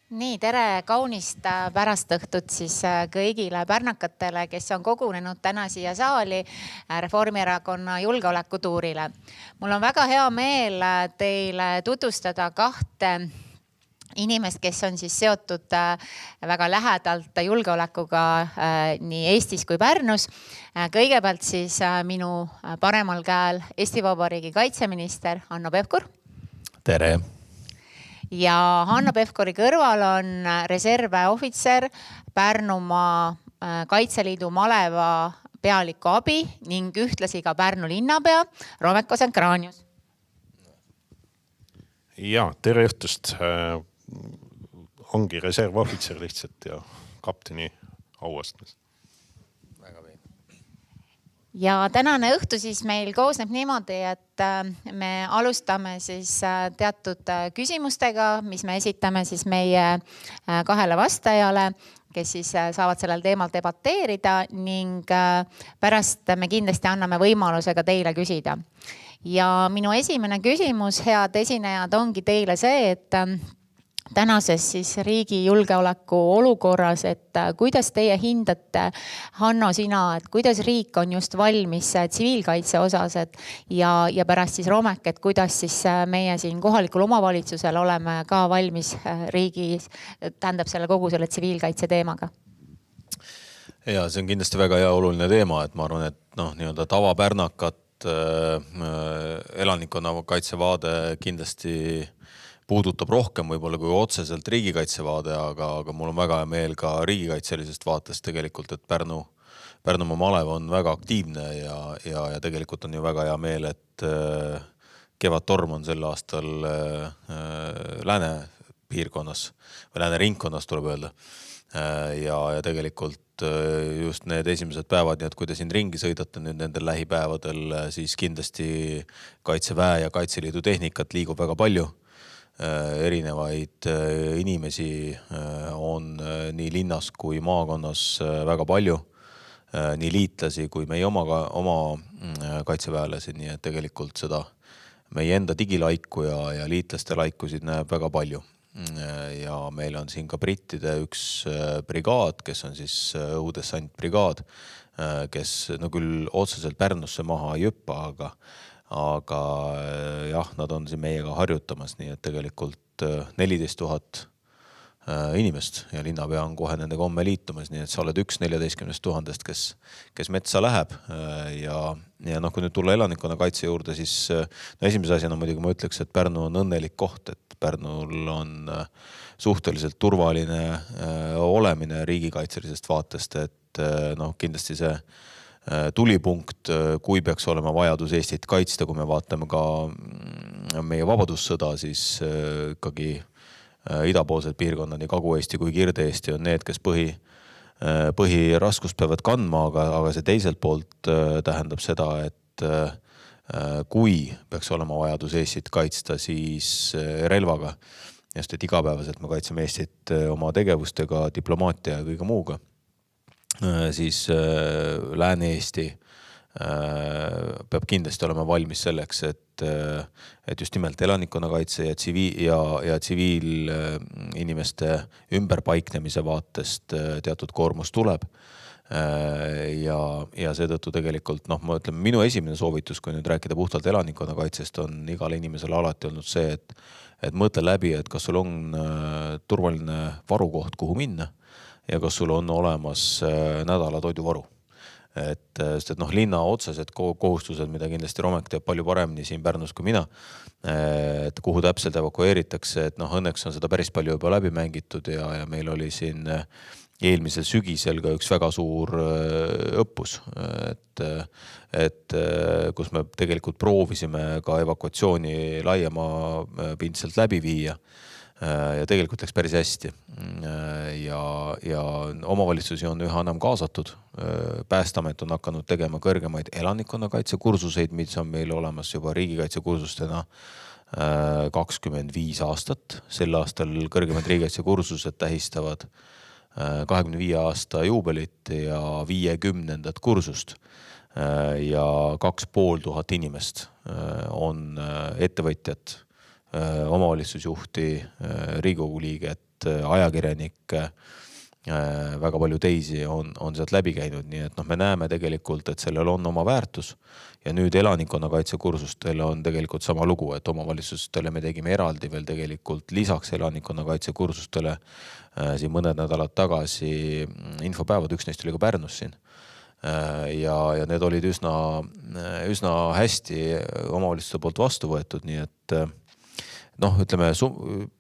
Nii, tere kaunist pärast õhtut siis kõigile pärnakatele, kes on kogunenud täna siia saali Reformierakonna julgeolekutuurile. Mul on väga hea meel teile tutvustada kahte inimest, kes on siis seotud väga lähedalt julgeolekuga nii Eestis kui Pärnus. Kõigepealt siis minu paremal käel Eesti Vabariigi kaitseminister Hanno Pevkur. Tere! Ja Hanno Pevkuri kõrval on reserveohvitser Pärnumaa Kaitseliidu maleva pealiku abi ning ühtlasi ka Pärnu linnapea Romek Kosenkranius. Ja, tere õhtust. Ongi reservohvitser lihtsalt ja kapteni auastmes. Ja tänane õhtu siis meil koosneb niimoodi, et me alustame siis teatud küsimustega, mis me esitame siis meie kahele vastajale, kes siis saavad sellel teemal debateerida ning pärast me kindlasti anname võimaluse ka teile küsida. Ja minu esimene küsimus, head esinejad, ongi teile see, et tänases siis riigi julgeoleku olukorras, et kuidas teie hindate, Hanno, sina, et kuidas riik on just valmis tsiviilkaitse osas ja pärast siis Romek, et kuidas siis meie siin kohalikul omavalitsusel oleme ka valmis riigis, tähendab kogu selle tsiviilkaitse teemaga? Ja see on kindlasti väga hea oluline teema, et ma arvan, et tavapärnakat elanikkonna kaitsevaade kindlasti puudutab rohkem võib-olla kui otseselt riigikaitsevaade, aga mul on väga hea meel ka riigikaitselisest vaatest tegelikult, et Pärnumaa malev on väga aktiivne ja tegelikult on ju väga hea meel, et Kevadtorm on sel aastal lääne piirkonnas või lääne ringkonnas tuleb öelda. Ja tegelikult just need esimesed päevad, nii et kui te siin ringi sõidate nüüd nendel lähipäevadel, siis kindlasti Kaitseväe ja Kaitseliidu tehnikat liigub väga palju. Erinevaid inimesi on nii linnas kui maakonnas väga palju, nii liitlasi kui meie oma kaitseväelasi, nii et tegelikult seda meie enda digilaiku ja liitlaste laikusid näeb väga palju. Ja meil on siin ka brittide üks brigaad, kes on siis õhudessantbrigaad, kes küll otseselt Pärnusse maha ei hüppa, aga jah, nad on siin meiega harjutamas, nii et tegelikult 14 000 inimest ja linnapea on kohe nendega homme liitumas, nii et sa oled üks 14 000, kes metsa läheb ja kui nüüd tulla elanikkonna kaitse juurde, siis esimese asjana muidugi ma ütleks, et Pärnu on õnnelik koht, et Pärnul on suhteliselt turvaline olemine riigikaitselisest vaatest, et kindlasti see tulipunkt, kui peaks olema vajadus Eestit kaitsta, kui me vaatame ka meie vabadussõda, siis ikkagi idapoolsed piirkonnad, nii Kagu-Eesti kui Kirde-Eesti on need, kes põhiraskust peavad kandma, aga see teiselt poolt tähendab seda, et kui peaks olema vajadus Eestit kaitsta, siis relvaga, just et igapäevaselt me kaitseme Eestit oma tegevustega, diplomaatia ja kõige muuga, siis Lääne-Eesti peab kindlasti olema valmis selleks, et just nimelt elanikkonnakaitse ja tsiviilinimeste ümberpaiknemise vaatest teatud koormus tuleb. Ja seetõttu tegelikult, ma ütlen, minu esimene soovitus, kui nüüd rääkida puhtalt elanikkonnakaitsest, on igal inimesel alati olnud see, et mõtle läbi, et kas sul on turvaline varukoht, kuhu minna, ja kas sul on olemas nädala toiduvaru. Sest linna otsesed kohustused, mida kindlasti Romek teeb palju paremini siin Pärnus kui mina, et kuhu täpselt evakueeritakse, et õnneks on seda päris palju juba läbi mängitud ja meil oli siin eelmisel sügisel ka üks väga suur õppus, et kus me tegelikult proovisime ka evakuatsiooni laiema pindselt läbi viia. Ja tegelikult läks päris hästi ja omavalitsusi on üha enam kaasatud. Päästeamet on hakanud tegema kõrgemaid elanikkonnakaitsekursuseid, mis on meil olemas juba riigikaitsekursustena 25 aastat. Sel aastal kõrgemad riigikaitsekursused tähistavad 25 aasta juubelit ja 50. kursust ja 2500 inimest on ettevõtjad, omavalitsusjuhti, Riigikogu liiget, ajakirjanikke, väga palju teisi on sealt läbi käinud, nii et me näeme tegelikult, et sellel on oma väärtus ja nüüd elanikkonnakaitsekursustele on tegelikult sama lugu, et omavalitsustele me tegime eraldi veel tegelikult lisaks elanikkonnakaitsekursustele siin mõned nädalad tagasi infopäevad, üks neist oli ka Pärnus siin. Ja need olid üsna hästi omavalitsuste poolt vastu võetud, nii et ütleme,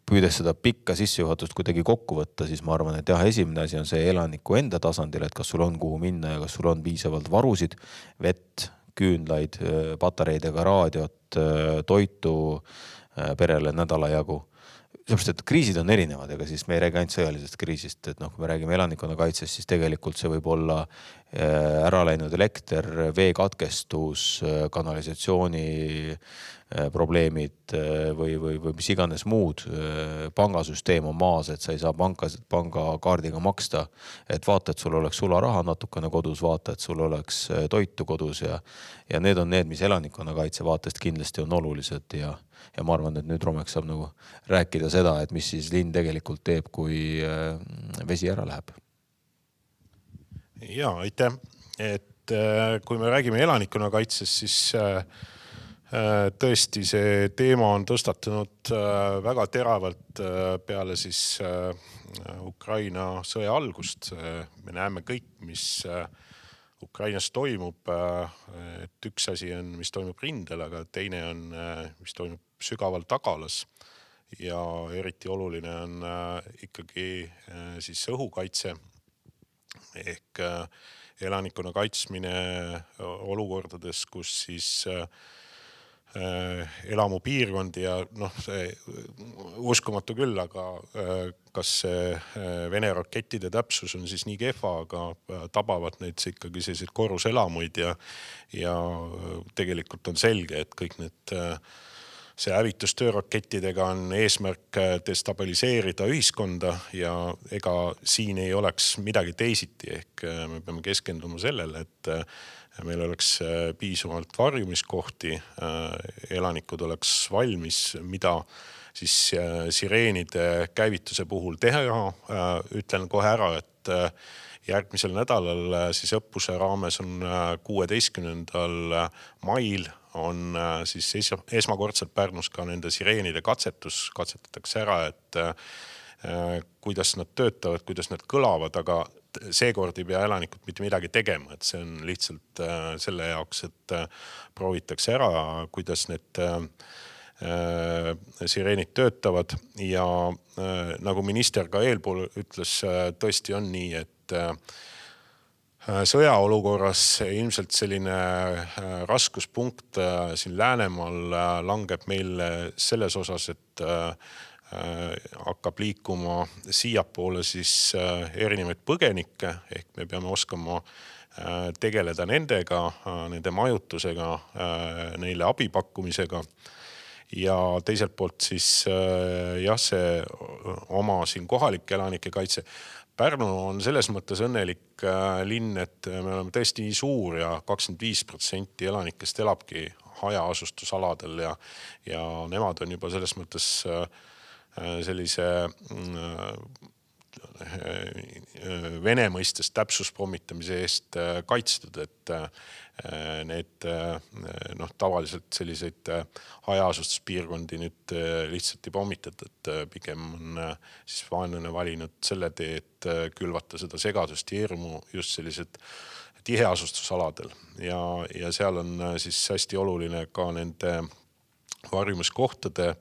püüdes seda pikka sissejuhatust kuidagi kokku võtta, siis ma arvan, et jah, esimene asi on see elaniku enda tasandil, et kas sul on kuhu minna ja kas sul on piisavalt varusid, vett, küünlaid, patareidega raadiot, toitu perele nädala jagu. Sellepärast, et kriisid on erinevad, ega siis me ei räägi ainult sõjalisest kriisist, et kui me räägime elanikkonnakaitsest, siis tegelikult see võib olla ära läinud elekter, veekatkestus, kanalisatsiooni probleemid või mis iganes muud. Pangasüsteem on maas, et sa ei saa pangakaardiga maksta, et vaata, et sul oleks sularaha natukene kodus, vaata, et sul oleks toitu kodus ja need on need, mis elanikkonnakaitse vaatest kindlasti on olulised ja ma arvan, et nüüd Romek saab rääkida seda, et mis siis linn tegelikult teeb, kui vesi ära läheb. Ja, aitäh. Et kui me räägime elanikkonnakaitsest, siis tõesti see teema on tõstatunud väga teravalt peale siis Ukraina sõja algust. Me näeme kõik, mis Ukrainas toimub, et üks asi on, mis toimub rindel, aga teine on, mis toimub sügaval tagalas ja eriti oluline on ikkagi siis õhukaitse ehk elanikkonna kaitsmine olukordades, kus siis elamupiirkond ja see uskumatu küll, aga kas Vene rakettide täpsus on siis nii kehva, aga tabavad neid ikkagi sellised korruselamuid ja tegelikult on selge, et kõik see hävitustöö rakettidega on eesmärk destabiliseerida ühiskonda ja ega siin ei oleks midagi teisiti, ehk me peame keskenduma sellele, et meil oleks piisavalt varjumiskohti, elanikud oleks valmis, mida siis sireenide käivituse puhul teha. Ütlen kohe ära, et järgmisel nädalal siis õppuse raames on 16. mail on siis esmakordselt Pärnus ka nende sireenide katsetatakse ära, et kuidas nad töötavad, kuidas nad kõlavad, aga seekord ei pea elanikud mitte midagi tegema, et see on lihtsalt selle jaoks, et proovitakse ära, kuidas need sireenid töötavad ja nagu minister ka eelpool ütles, tõesti on nii, et sõjaolukorras ilmselt selline raskuspunkt siin Läänemaal langeb meil selles osas, et hakkab liikuma siiapoole siis erinevaid põgenikke, ehk me peame oskama tegeleda nendega, nende majutusega, neile abipakkumisega ja teiselt poolt siis jah, see oma siin kohalike elanike kaitse. Pärnu on selles mõttes õnnelik linn, et me oleme tõesti nii suur ja 25% elanikest elabki hajaasustusaladel ja nemad on juba selles mõttes sellise Vene mõistes täpsuspomitamise eest kaitstud, et need tavaliselt selliseid hajaasustuspiirkondi nüüd lihtsalt ei pommitata, et pigem on siis vaenlane valinud selle tee, et külvata seda segadust ja hirmu just sellised tiheasustusaladel ja seal on siis hästi oluline ka nende varjumiskohtade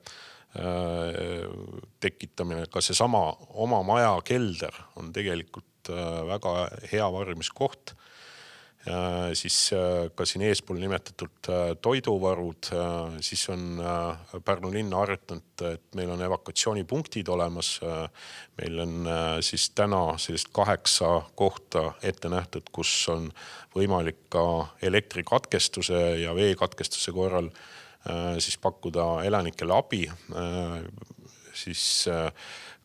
tekitamine, ka see sama oma maja kelder on tegelikult väga hea varjumiskoht. Siis ka siin eespool nimetatud toiduvarud, siis on Pärnu linna harjutanud, et meil on evakuatsioonipunktid olemas. Meil on siis täna sellist 8 kohta ette nähtud, kus on võimalik ka elektrikatkestuse ja veekatkestuse korral siis pakkuda elanikele abi, siis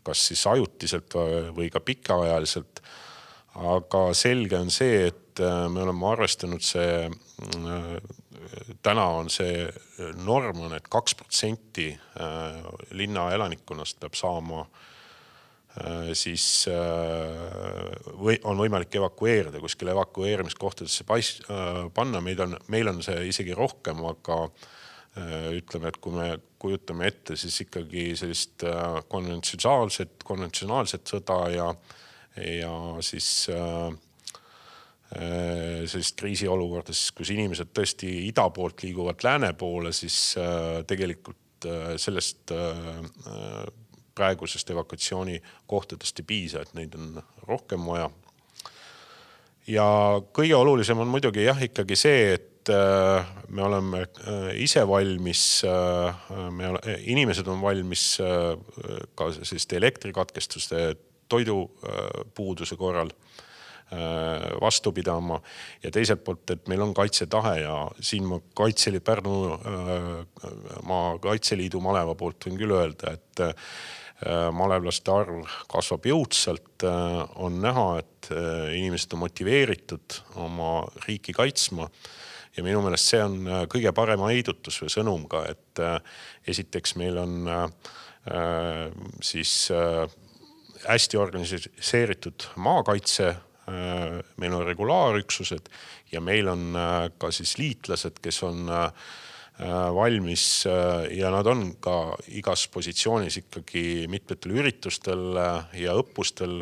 kas siis ajutiselt või ka pikaajaliselt. Aga selge on see, et me oleme arvestanud täna on see norm on, et 2% linna elanikkonnast peab saama siis on võimalik evakueerida, kuskil evakueerimiskohtadesse panna. Meil on see isegi rohkem, aga ütleme, et kui me kujutame ette, siis ikkagi sellist konventsionaalset sõda ja siis sellist kriisiolukordades, kus inimesed tõesti ida poolt liiguvad lääne poole, siis tegelikult sellest praegusest evakuatsiooni kohtadest ei piisa, et neid on rohkem vaja. Ja kõige olulisem on muidugi ikkagi see, et me oleme ise valmis, inimesed on valmis ka selliste elektrikatkestuste, toidupuuduse korral vastu pidama ja teiselt poolt, et meil on kaitsetahe ja siin ma Pärnu Kaitseliidu maleva poolt võin küll öelda, et malevlaste arv kasvab jõudsalt, on näha, et inimesed on motiveeritud oma riiki kaitsma ja minu meelest see on kõige parema heidutus või sõnum ka, et esiteks meil on siis hästi organiseeritud maakaitse, meil on regulaarüksused ja meil on ka siis liitlased, kes on valmis ja nad on ka igas positsioonis ikkagi mitmetel üritustel ja õppustel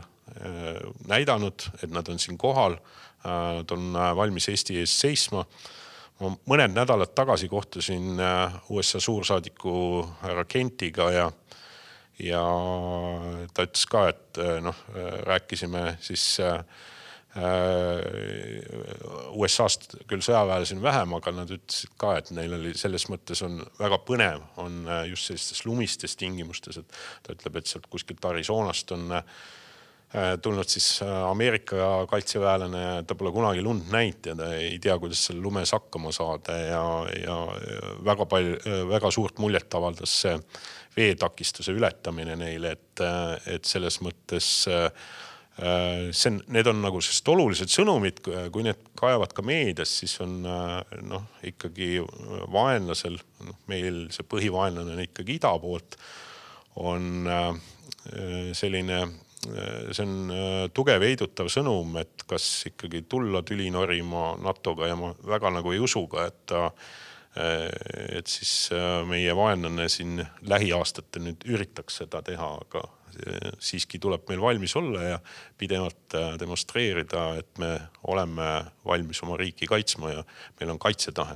näidanud, et nad on siin kohal, nad on valmis Eesti ees seisma. Ma mõned nädalad tagasi kohtusin USA suursaadiku härra Kentiga ja ta ütles ka, et rääkisime siis USA-st küll sõjaväelasi on vähem, aga nad ütlesid ka, et neil oli selles mõttes on väga põnev, on just sellistes lumistes tingimustes, et ta ütleb, et sealt kuskilt Arizonast on tulnud siis Ameerika kaitseväelane ja ta pole kunagi lund näinud ja ta ei tea, kuidas seal lumes hakkama saada ja väga suurt muljet avaldas see veetakistuse ületamine neile, et selles mõttes need on nagu sest olulised sõnumid, kui need kajavad ka meedias, siis on ikkagi vaenlasel, meil see põhivaenlane on ikkagi ida poolt, on selline, see on tugev heidutav sõnum, et kas ikkagi tulla tüli norima NATO-ga ja ma väga nagu ei usuga, et siis meie vaenlane siin lähiaastatel nüüd üritaks seda teha, aga siiski tuleb meil valmis olla ja pidevalt demonstreerida, et me oleme valmis oma riiki kaitsma ja meil on kaitsetahe.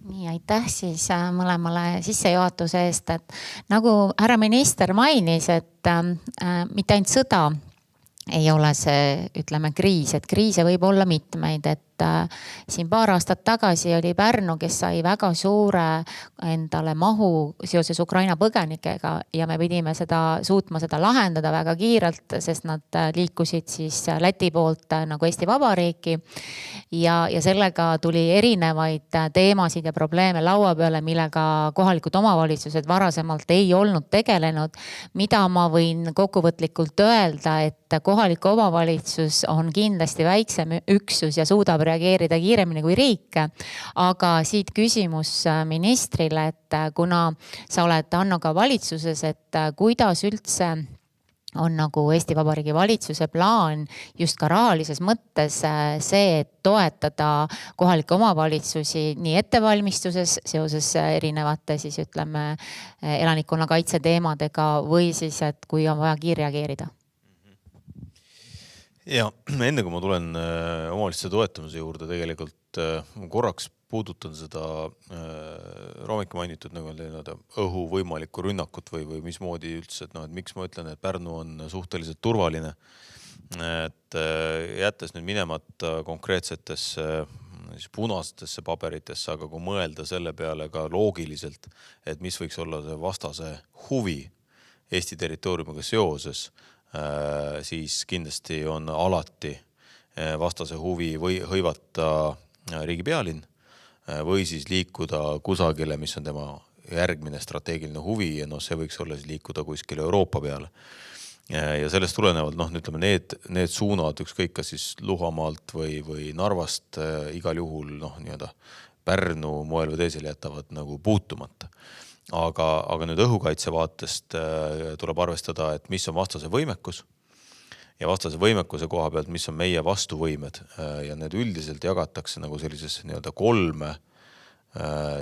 Nii, aitäh siis mõlemale sissejuhatuse eest, et nagu härra minister mainis, et mitte ainult sõda ei ole see, ütleme, kriis, et kriise võib olla mitmeid, et siin paar aastat tagasi oli Pärnu, kes sai väga suure endale mahu seoses Ukraina põgenikega ja me pidime suutma seda lahendada väga kiirelt, sest nad liikusid siis Läti poolt nagu Eesti Vabariiki ja sellega tuli erinevaid teemasid ja probleeme laua peale, millega kohalikud omavalitsused varasemalt ei olnud tegelenud, mida ma võin kokkuvõtlikult öelda, et kohalik omavalitsus on kindlasti väiksem üksus ja suudab reageerida kiiremini kui riik. Aga siit küsimus ministrile, et kuna sa oled Annoga valitsuses, et kuidas üldse on nagu Eesti Vabariigi valitsuse plaan just ka rahalises mõttes see, et toetada kohalikke omavalitsusi nii ettevalmistuses seoses erinevate siis ütleme elanikkonna kaitse teemadega või siis, et kui on vaja kiirreageerida? Ja enne kui ma tulen omavalitsuse toetamise juurde, tegelikult korraks puudutan seda Roomike mainitud nagu õhu võimalikku rünnakut või mismoodi üldse, et miks ma ütlen, et Pärnu on suhteliselt turvaline. Et jättes nüüd minemata konkreetsetesse punastesse paberitesse, aga kui mõelda selle peale ka loogiliselt, et mis võiks olla see vastase huvi Eesti territooriumiga seoses, siis kindlasti on alati vastase huvi või hõivata riigi pealinn või siis liikuda kusagile, mis on tema järgmine strateegiline huvi ja see võiks olla siis liikuda kuskile Euroopa peale. Ja sellest tulenevalt, ütleme, need suunad ükskõik kas siis Luhamaalt või Narvast igal juhul Pärnu moel või teisel jätavad nagu puutumata. aga nüüd õhukaitse vaatest tuleb arvestada, et mis on vastase võimekus ja vastase võimekuse koha pealt, mis on meie vastuvõimed ja need üldiselt jagatakse nagu sellises nii-öelda 3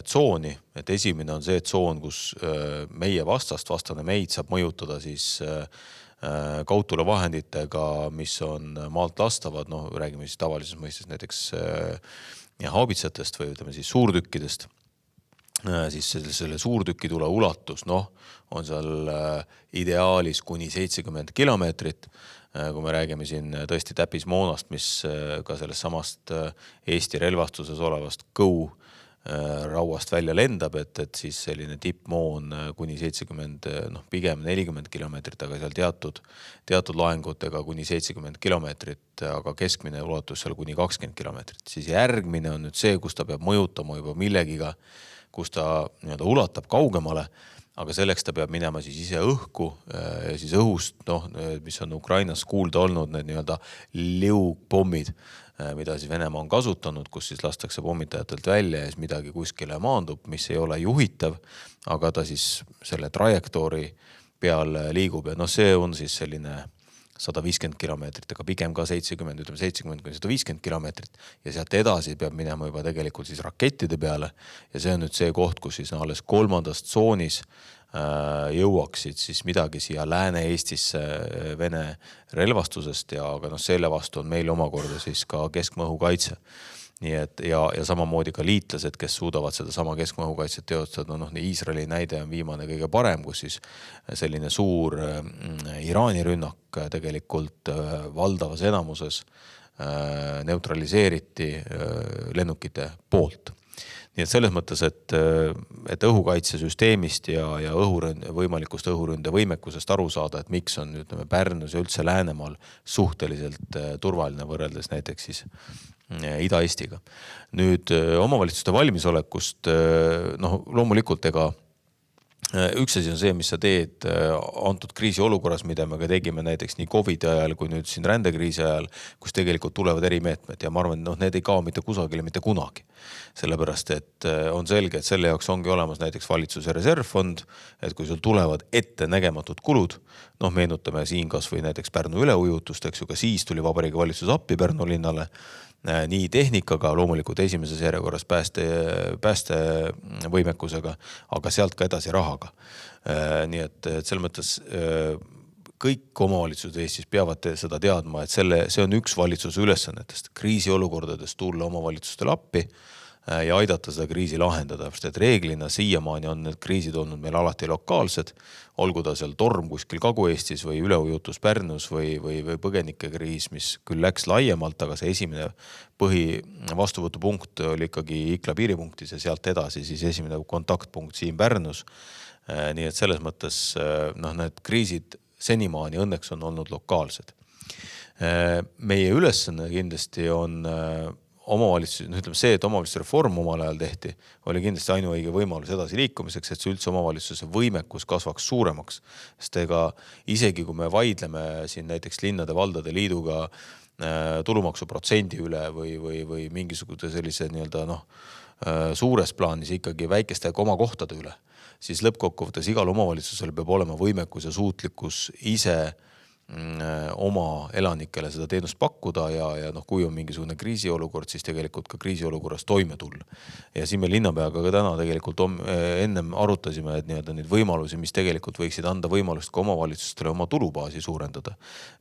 tsooni, et esimene on see tsoon, kus meie vastane meid saab mõjutada siis kaudtulevahenditega, mis on maalt lastavad, räägime siis tavalises mõistes näiteks haubitsatest või ütleme siis suurtükkidest, siis selle suurtükitule ulatus, on seal ideaalis kuni 70 kilomeetrit, kui me räägime siin tõesti täppismoonast, mis ka sellest samast Eesti relvastuses olevast kõu rauast välja lendab, et siis selline tippmoon kuni 70, pigem 40 kilomeetrit, aga seal teatud laengutega kuni 70 kilomeetrit, aga keskmine ulatus seal kuni 20 kilomeetrit. Siis järgmine on nüüd see, kus ta peab mõjutama juba millegiga, kus ta ulatab kaugemale, aga selleks ta peab minema siis ise õhku ja siis õhust, mis on Ukrainas kuulda olnud, need nii-öelda liugpommid, mida siis Venemaa on kasutanud, kus siis lastakse pommitajatelt välja ja siis midagi kuskile maandub, mis ei ole juhitav, aga ta siis selle trajektoori peal liigub ja see on siis selline 150 kilomeetrit, aga pigem ka 70 kuni 150 kilomeetrit ja sealt edasi peab minema juba tegelikult siis rakettide peale ja see on nüüd see koht, kus siis alles 3. tsoonis jõuaksid siis midagi siia Lääne-Eestisse Vene relvastusest aga selle vastu on meil omakorda siis ka keskmaa-õhukaitse. Nii et ja samamoodi ka liitlased, kes suudavad seda sama keskmaa-õhukaitset teostada, Iisraeli näide on viimane kõige parem, kus siis selline suur Iraani rünnak tegelikult valdavas enamuses neutraliseeriti lennukite poolt. Nii et selles mõttes, et õhukaitsesüsteemist ja võimalikust õhuründe võimekusest aru saada, et miks on Pärnus ja üldse Läänemaal suhteliselt turvaline võrreldes näiteks siis Ida-Eestiga. Nüüd omavalitsuste valmisolekust, loomulikult üks asi on see, mis sa teed antud kriisiolukorras, mida me ka tegime näiteks nii COVID ajal kui nüüd siin rändekriisi ajal, kus tegelikult tulevad erimeetmed ja ma arvan, need ei kao mitte kusagile mitte kunagi. Sellepärast, et on selge, et selle jaoks ongi olemas näiteks valitsuse reservfond, et kui sul tulevad ette nägematud kulud, meenutame siin kas või näiteks Pärnu üleujutust, eks ju, ka siis tuli Vabariigi Valitsus appi Pärnu linnale, nii tehnikaga, loomulikult esimeses järjekorras pääste võimekusega, aga sealt ka edasi rahaga. Nii et selles mõttes kõik omavalitsused Eestis peavad seda teadma, et see on üks valitsuse ülesannetest, kriisiolukordades tulla omavalitsustele appi ja aidata seda kriisi lahendada, sest reeglina siiamaani on need kriisid olnud meil alati lokaalsed, olgu ta seal torm kuskil Kagu-Eestis või üleujutus Pärnus või põgenikekriis, mis küll läks laiemalt, aga see esimene põhivastuvõtupunkt oli ikkagi Ikla piiripunktis ja sealt edasi siis esimene kontaktpunkt siin Pärnus. Nii et selles mõttes need kriisid senimaani õnneks on olnud lokaalsed. Meie ülesanne kindlasti on omavalitsus, see, et omavalitsuse reform omal ajal tehti, oli kindlasti ainuõige võimalus edasi liikumiseks, et see üldse omavalitsuse võimekus kasvaks suuremaks. Sest isegi kui me vaidleme siin näiteks linnade valdade liiduga tulumaksuprotsendi üle või mingisuguse sellise suures plaanis ikkagi väikeste komakohtade üle, siis lõppkokkuvõttes igal omavalitsusel peab olema võimekus ja suutlikkus ise oma elanikele seda teenust pakkuda ja kui on mingisugune kriisiolukord, siis tegelikult ka kriisiolukorras toime tulla. Ja siin me linnapeaga ka täna tegelikult ennem arutasime, et neid võimalusi, mis tegelikult võiksid anda võimalust ka omavalitsustele oma tulubaasi suurendada.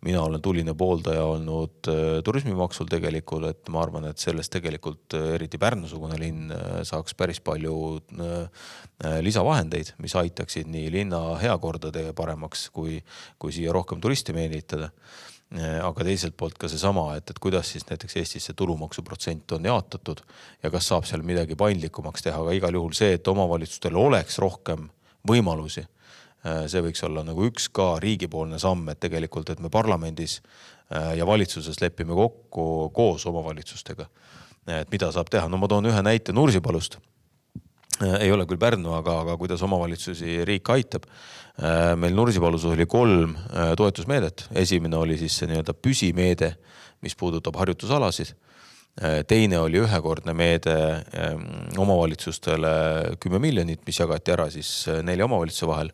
Mina olen tuline pooldaja olnud turismimaksul tegelikult, et ma arvan, et sellest tegelikult eriti Pärnusugune linn saaks päris palju lisavahendeid, mis aitaksid nii linna heakorda paremaks, kui siia rohkem turisti meelitada. Aga teiselt poolt ka seesama, et kuidas siis näiteks Eestis see tulumaksuprotsent on jaotatud ja kas saab seal midagi paindlikumaks teha, aga igal juhul see, et omavalitsustel oleks rohkem võimalusi. See võiks olla üks ka riigipoolne samm, et tegelikult, et me parlamendis ja valitsuses lepime kokku koos omavalitsustega, et mida saab teha. Ma toon ühe näite Nursipalust. Ei ole küll Pärnu, aga kuidas omavalitsusi riik aitab. Meil Nursipalus oli 3 toetusmeedet. Esimene oli siis see püsimeede, mis puudutab harjutusalasid. Teine oli ühekordne meede omavalitsustele 10 miljonit, mis jagati ära siis 4 omavalitsuse vahel.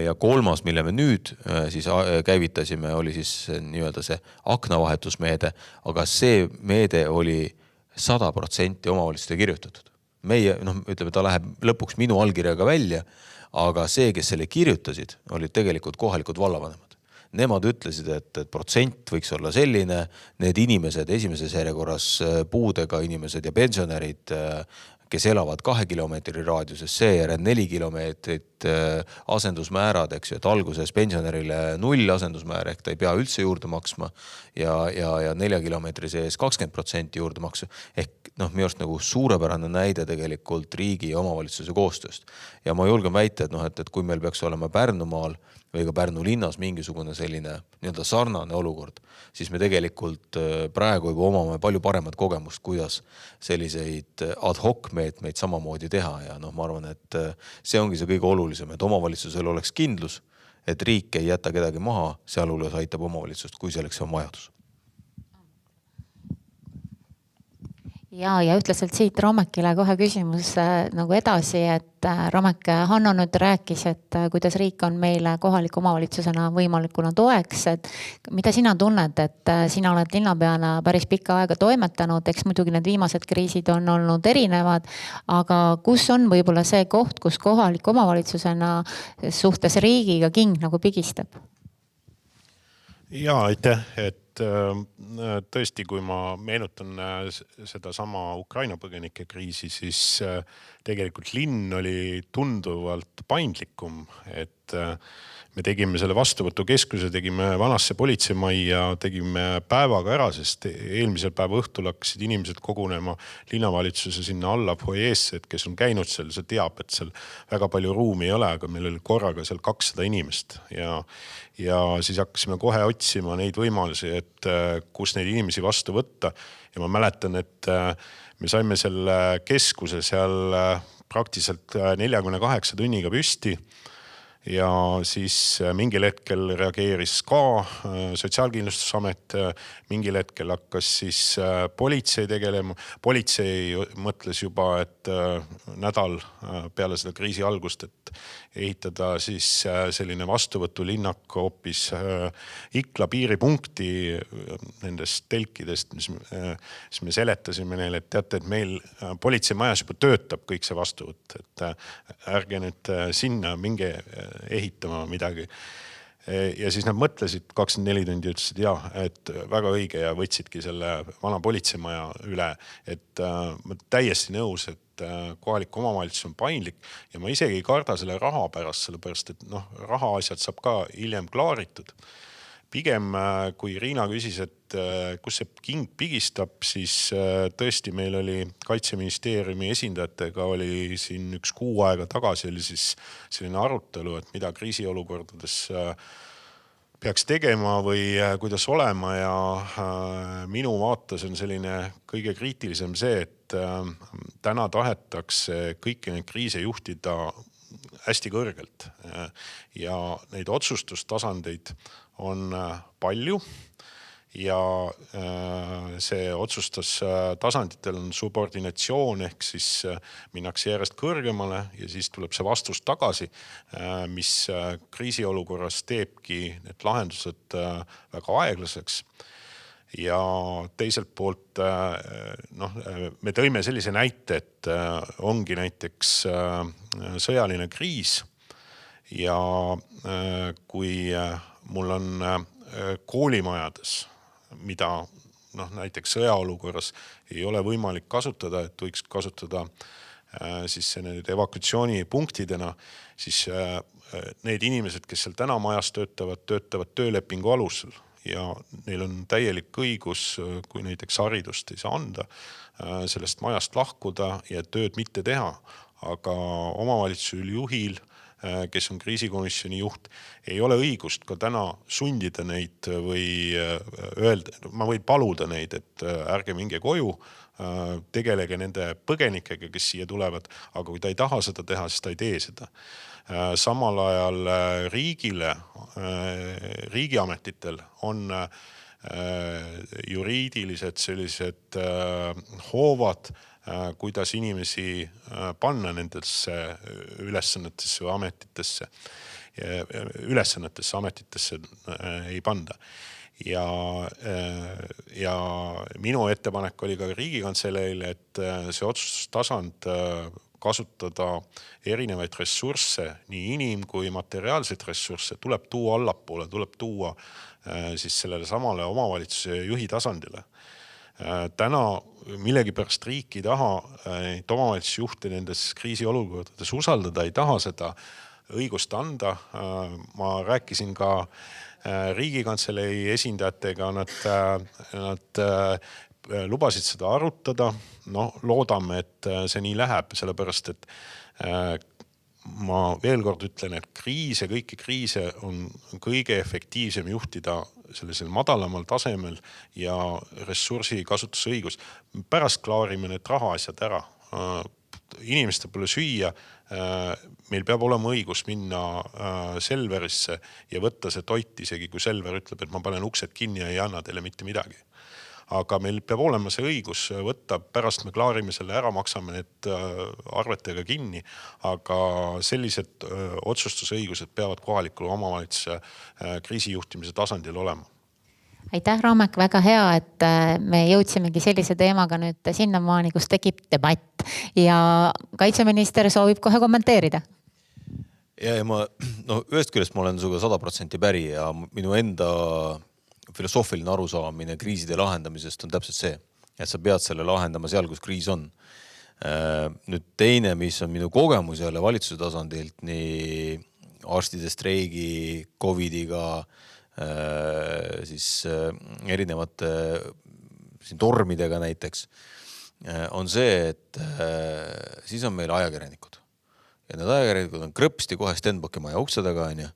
Ja kolmas, mille me nüüd siis käivitasime, oli siis nii-öelda see aknavahetusmeede, aga see meede oli 100% omavalitsuste kirjutatud. Meie, ütleme, ta läheb lõpuks minu allkirjaga välja, aga see, kes selle kirjutasid, olid tegelikult kohalikud vallavanemad. Nemad ütlesid, et protsent võiks olla selline, need inimesed esimeses järjekorras puudega inimesed ja pensionärid, kes elavad 2 kilomeetri raadiuses, seejärel 4 kilomeetrit asendusmäärad, eks ju, et alguses pensionärile 0 asendusmäär, ehk ta ei pea üldse juurde maksma ja 4 kilomeetri sees 20% juurde maksu. Ehk minu arust nagu suurepärane näide tegelikult riigi ja omavalitsuse koostööst. Ja ma julgen väita, et kui meil peaks olema Pärnumaal või ka Pärnu linnas mingisugune selline nii-öelda sarnane olukord, siis me tegelikult praegu juba omame palju paremat kogemust, kuidas selliseid ad hoc meetmeid samamoodi teha. Ja ma arvan, et see ongi see kõige olulisem, et omavalitsusel oleks kindlus, et riik ei jäta kedagi maha, sealhulgas aitab omavalitsust, kui selleks on vajadus. Ja ütleselt siit Romekile kohe küsimus nagu edasi, et Romek, Hanno nüüd rääkis, et kuidas riik on meile kohaliku omavalitsusena võimalikuna toeks, et mida sina tunned, et sina oled linnapeana päris pikka aega toimetanud, eks muidugi need viimased kriisid on olnud erinevad, aga kus on võib-olla see koht, kus kohaliku omavalitsusena suhtes riigiga king nagu pigistab? Ja, aitäh, et tõesti, kui ma meenutan seda sama Ukraina põgenike kriisi, siis tegelikult linn oli tunduvalt paindlikum, et me tegime selle vastuvõtukeskuse, tegime vanasse politseimajja, tegime päevaga ära, sest eelmisel päeva õhtul hakkasid inimesed kogunema linnavalitsuse sinna alla foyeesse, et kes on käinud seal, see teab, et seal väga palju ruumi ei ole, aga meil oli korraga seal 200 inimest ja siis hakkasime kohe otsima neid võimalusi, et kus neid inimesi vastu võtta. Ja ma mäletan, et me saime selle keskuse seal praktiliselt 48 tunniga püsti ja siis mingil hetkel reageeris ka Sotsiaalkindlustusamet, mingil hetkel hakkas siis politsei tegelema. Politsei mõtles juba, et nädal peale seda kriisi algust, et ehitada siis selline vastuvõtulinnak hoopis Ikla piiripunkti nendest telkidest, mis me seletasime neile, et teate, et meil politseimajas juba töötab kõik see vastuvõtt, et ärge nüüd sinna minge ehitama midagi. Ja siis nad mõtlesid 24 tundi, ütlesid et väga õige ja võtsidki selle vana politseimaja üle, et ma täiesti nõus, et kohalik omavalitsus on paindlik ja ma isegi ei karda selle raha pärast, sellepärast, et raha asjad saab ka hiljem klaaritud. Pigem, kui Riina küsis, et kus see king pigistab, siis tõesti meil oli Kaitseministeeriumi esindajatega oli siin 1 kuu aega tagasi oli siis selline arutelu, et mida kriisiolukordades peaks tegema või kuidas olema ja minu vaates on selline kõige kriitilisem see, et täna tahetakse kõiki neid kriise juhtida hästi kõrgelt ja neid otsustustasandeid on palju ja see otsustustasanditel on subordinatsioon ehk siis minnakse järjest kõrgemale ja siis tuleb see vastus tagasi, mis kriisiolukorras teebki need lahendused väga aeglaseks. Ja teiselt poolt me tõime sellise näite, et ongi näiteks sõjaline kriis ja kui mul on koolimajades, mida näiteks sõjaolukorras ei ole võimalik kasutada, et võiks kasutada siis need evakuatsioonipunktidena, siis need inimesed, kes seal täna majas töötavad töölepingu alusel ja neil on täielik õigus, kui näiteks haridust ei saa anda, sellest majast lahkuda ja tööd mitte teha, aga omavalitsuse juhil, kes on kriisikomisjoni juht, ei ole õigust ka täna sundida neid või öelda, ma võin paluda neid, et ärge minge koju, tegelege nende põgenikega, kes siia tulevad, aga kui ta ei taha seda teha, siis ta ei tee seda. Samal ajal riigiametitel on juriidilised sellised hoovad, kuidas inimesi panna nendesse ülesannetesse või ametitesse. Ülesannetesse ei panda. Ja minu ettepanek oli ka Riigikantseleile, et see otsustustasand kasutada erinevaid ressursse, nii inim- kui materiaalseid ressursse, tuleb tuua allapoole, tuleb tuua siis sellele samale omavalitsuse juhi tasandile. Täna millegipärast riik ei taha neid omavalitsusjuhte nendes kriisiolukordades usaldada, ei taha seda õigust anda. Ma rääkisin ka Riigikantselei esindajatega, nad lubasid seda arutada. No, loodame, et see nii läheb, sellepärast, et ma veel kord ütlen, et kõiki kriise on kõige efektiivsem juhtida sellisel madalamal tasemel ja ressursi kasutusõigus. Pärast klaarime need rahaasjad ära. Inimestel pole süüa, meil peab olema õigus minna Selverisse ja võtta see toit, isegi kui Selver ütleb, et ma panen uksed kinni ja ei anna teile mitte midagi. Aga meil peab olema see õigus võtta, pärast me klaarime selle ära, maksame need arvetega kinni, aga sellised otsustusõigused peavad kohalikul omavalitsuse kriisijuhtimise tasandil olema. Aitäh, Raamek, väga hea, et me jõudsimegi sellise teemaga nüüd sinnamaani, kus tekib debatt ja kaitseminister soovib kohe kommenteerida. Ja ma, ühest küljest ma olen suga 100% päri ja minu enda filosoofiline arusaamine kriiside lahendamisest on täpselt see, et sa pead selle lahendama seal, kus kriis on. Nüüd teine, mis on minu kogemus jälle valitsuse tasandilt, nii arstide streigi, COVIDiga, siis erinevate tormidega näiteks, on see, et siis on meil ajakirjanikud. Ja need ajakirjanikud on krõpsti kohe Stenbocki maja ukse taga, on ju.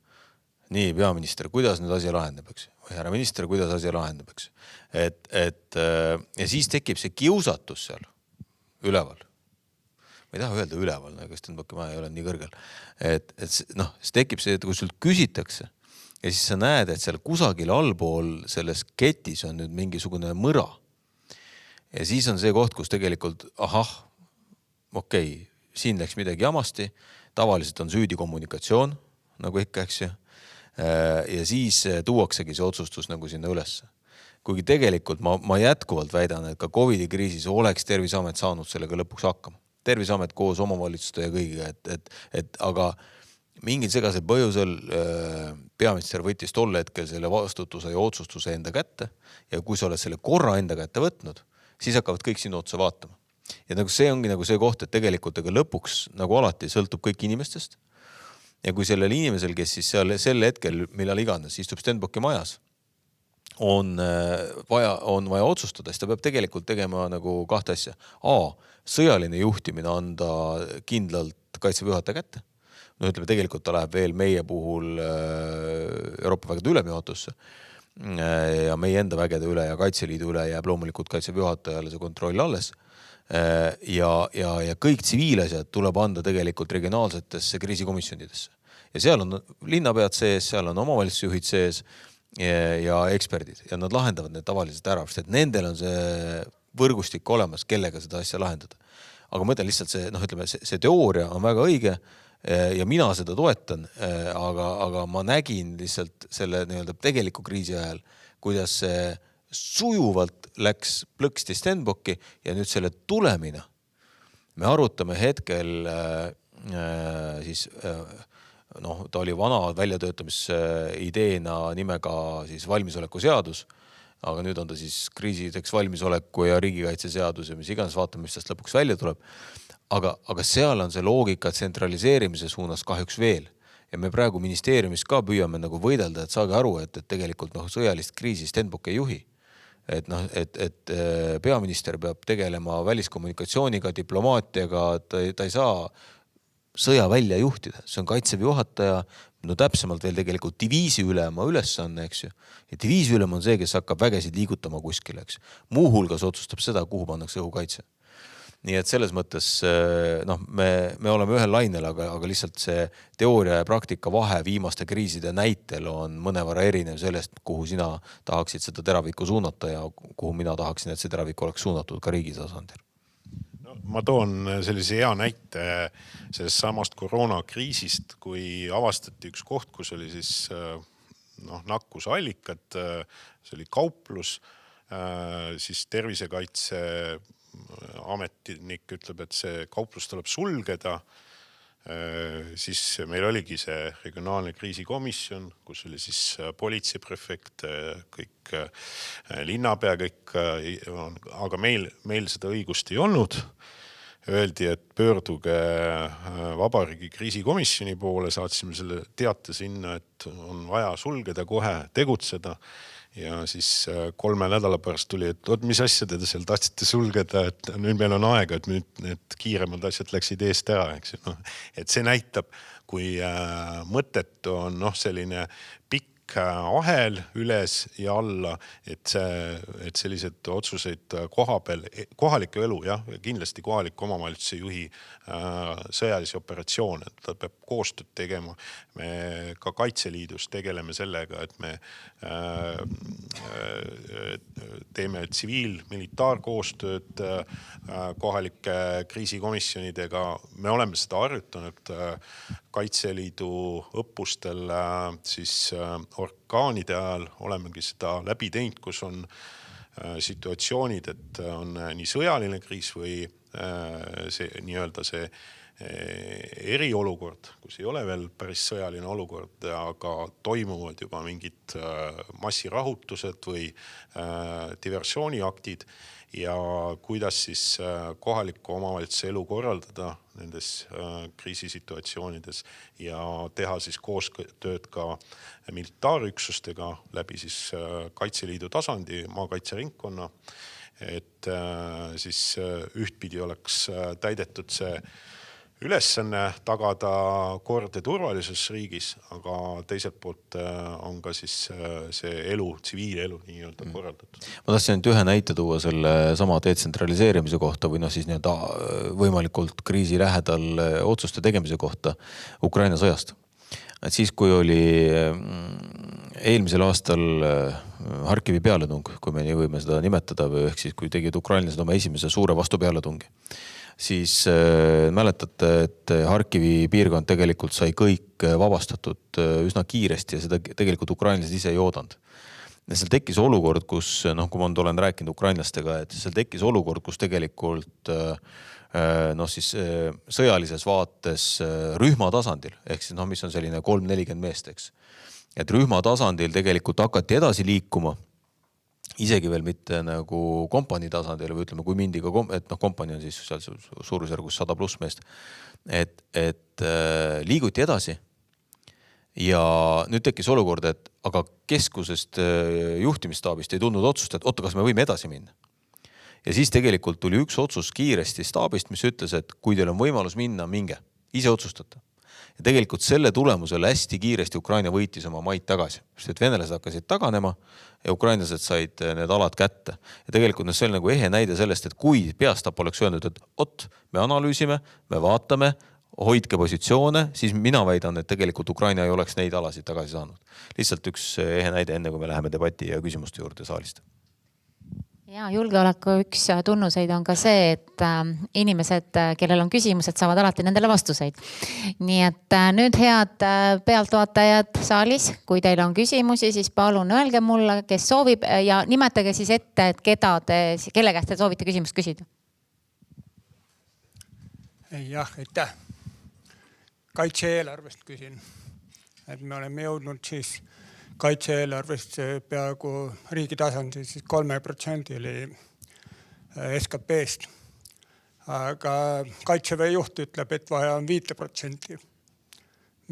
Nii, peaminister, kuidas nüüd asja lahendab, eks? Või härra minister, kuidas asja lahendab, eks? Ja siis tekib see kiusatus seal üleval. Ma ei taha öelda üleval, aga Stenbocki maja ei ole nii kõrgel. See tekib see, et kui sult küsitakse ja siis sa näed, et seal kusagil allpool selles ketis on nüüd mingisugune mõra. Ja siis on see koht, kus tegelikult, okei, siin läks midagi jamasti, tavaliselt on süüdi kommunikatsioon, nagu ikka, eks ju. Ja siis tuuaksegi see otsustus nagu sinna ülesse. Kuigi tegelikult ma jätkuvalt väidan, et ka COVID-i kriisis oleks Terviseamet saanud sellega lõpuks hakkama. Terviseamet koos omavalitsuste ja kõigiga, aga mingil segasel põhjusel peaminister võttis tol hetkel selle vastutuse ja otsustuse enda kätte ja kui sa oled selle korra enda kätte võtnud, siis hakkavad kõik sinu otsa vaatama. Ja nagu see ongi nagu see koht, et tegelikult lõpuks nagu alati sõltub kõik inimestest. Ja kui sellel inimesel, kes siis seal sel hetkel, millal iganes, istub Stenbocki majas, on vaja otsustada, siis ta peab tegelikult tegema nagu kahte asja. Sõjaline juhtimine anda kindlalt Kaitseväe juhataja kätte. Ütleme, tegelikult ta läheb veel meie puhul Euroopa vägede ülemjuhatusse ja meie enda vägede üle ja Kaitseliidu üle jääb loomulikult Kaitseväe juhatajale see kontroll alles. Ja kõik tsiviilasjad tuleb anda tegelikult regionaalsetesse kriisikomisjonidesse. Ja seal on linnapead sees, seal on omavalitsusjuhid sees ja eksperdid ja nad lahendavad need tavaliselt ära, sest et nendel on see võrgustik olemas, kellega seda asja lahendada. Aga ma ütlen lihtsalt see teooria on väga õige ja mina seda toetan, aga ma nägin lihtsalt selle tegeliku kriisi ajal, kuidas see sujuvalt läks plõksti Stenbocki ja nüüd selle tulemina me arutame hetkel siis ta oli vana väljatöötamisideena nimega siis valmisoleku seadus, aga nüüd on ta siis kriisideks valmisoleku ja riigikaitse seadus ja mis iganes vaatame, mis tast lõpuks välja tuleb. Aga seal on see loogika tsentraliseerimise suunas kahjuks veel. Ja me praegu ministeeriumis ka püüame nagu võidelda, et saage aru, et tegelikult sõjalist kriisi Stenbock ei juhi. Et peaminister peab tegelema väliskommunikatsiooniga, diplomaatiaga, ta ei saa sõja välja juhtida. See on Kaitseväe juhataja, täpsemalt veel tegelikult diviisi ülema ülesanne, eks ju. Ja diviisi ülem on see, kes hakkab vägesid liigutama kuskile, eks. Muuhulgas otsustab seda, kuhu pannakse õhukaitse. nii et selles mõttes me oleme ühel lainel, aga lihtsalt see teooria ja praktika vahe viimaste kriiside näitel on mõnevõrra erinev sellest, kuhu sina tahaksid seda teravikku suunata ja kuhu mina tahaksin, et see teravik oleks suunatud ka riigi tasandil. Ma toon sellise hea näite sellest samast koroonakriisist, kui avastati üks koht, kus oli siis nakkusallikad, see oli kauplus, siis tervisekaitse ametnik ütleb, et see kauplus tuleb sulgeda. Siis meil oligi see regionaalne kriisikomisjon, kus oli siis politseiprefekt, kõik linnapea, kõik, aga meil seda õigust ei olnud. Öeldi, et pöörduge Vabariigi kriisikomisjoni poole, saatsime selle teate sinna, et on vaja sulgeda kohe, tegutseda. Ja siis 3 nädala pärast tuli, et mis asja te seal tahtsite sulgeda, et nüüd meil on aega, et nüüd need kiiremad asjad läksid eest ära. Eks? Et see näitab, kui mõttetu on selline pikk ahel üles ja alla, et sellised otsuseid kohaliku elu, kindlasti kohaliku omavalitsuse juhi sõjalisi operatsioone, ta peab koostööd tegema. Me ka Kaitseliidus tegeleme sellega, et me teeme tsiviil-militaarkoostööd kohalike kriisikomisjonidega. Me oleme seda harjutanud Kaitseliidu õppustel siis orkaanide ajal, olemegi seda läbi teinud, kus on situatsioonid, et on nii sõjaline kriis või see nii-öelda see eriolukord, kus ei ole veel päris sõjaline olukord, aga toimuvad juba mingid massirahutused või diversiooniaktid ja kuidas siis kohaliku omavalitsuse elu korraldada nendes kriisisituatsioonides ja teha siis koostööd ka militaarüksustega läbi siis Kaitseliidu tasandi, maakaitseringkonna, et siis ühtpidi oleks täidetud see ülesanne tagada kord ja turvalisus riigis, aga teiselt poolt on ka siis see elu, tsiviilelu nii-öelda korraldatud. Ma tahtsin ainult ühe näite tuua selle sama detsentraliseerimise kohta või siis nii-öelda võimalikult kriisi lähedal otsuste tegemise kohta Ukraina sõjast. Et siis, kui oli eelmisel aastal Harkivi pealetung, kui me nii võime seda nimetada, või ehk siis kui tegid ukrainlased oma esimese suure vastupealetungi, siis mäletate, et Harkivi piirkond tegelikult sai kõik vabastatud üsna kiiresti ja seda tegelikult ukrainlased ise ei oodanud. Ja seal tekkis olukord, kus, kui ma olen rääkinud ukrainlastega, et seal tekkis olukord, kus tegelikult siis sõjalises vaates rühma tasandil, ehk siis mis on selline 3-40 meest, eks. Et rühma tasandil tegelikult hakati edasi liikuma, isegi veel mitte nagu kompanii tasandil või ütleme, kui mindi ka, et kompanii on siis seal suurusjärgus 100+ meest, et liiguti edasi ja nüüd tekkis olukord, et aga keskusest juhtimisstaabist ei tulnud otsust, et kas me võime edasi minna. Ja siis tegelikult tuli üks otsus kiiresti staabist, mis ütles, et kui teil on võimalus minna, minge, ise otsustate. Ja tegelikult selle tulemusel hästi kiiresti Ukraina võitis oma maid tagasi, sest et venelased hakkasid taganema ja ukrainlased said need alad kätte. Ja tegelikult see oli nagu ehe näide sellest, et kui peastab oleks öelnud, et me analüüsime, me vaatame, hoidke positsioone, siis mina väidan, et tegelikult Ukraina ei oleks neid alasid tagasi saanud. Lihtsalt üks ehe näide enne, kui me läheme debati ja küsimuste juurde saalist. Ja julgeoleku üks tunnuseid on ka see, et inimesed, kellel on küsimused, saavad alati nendele vastuseid. Nii et nüüd head pealtvaatajad saalis, kui teil on küsimusi, siis palun öelge mulle, kes soovib ja nimetage siis ette, et kelle käest te soovite küsimust küsida. Jah, aitäh. Kaitse-eelarvest küsin. Et me oleme jõudnud siis kaitse-eelarvest peaaegu riigi tasandil siis 3% SKP-st. Aga Kaitseväe juht ütleb, et vaja on 5%,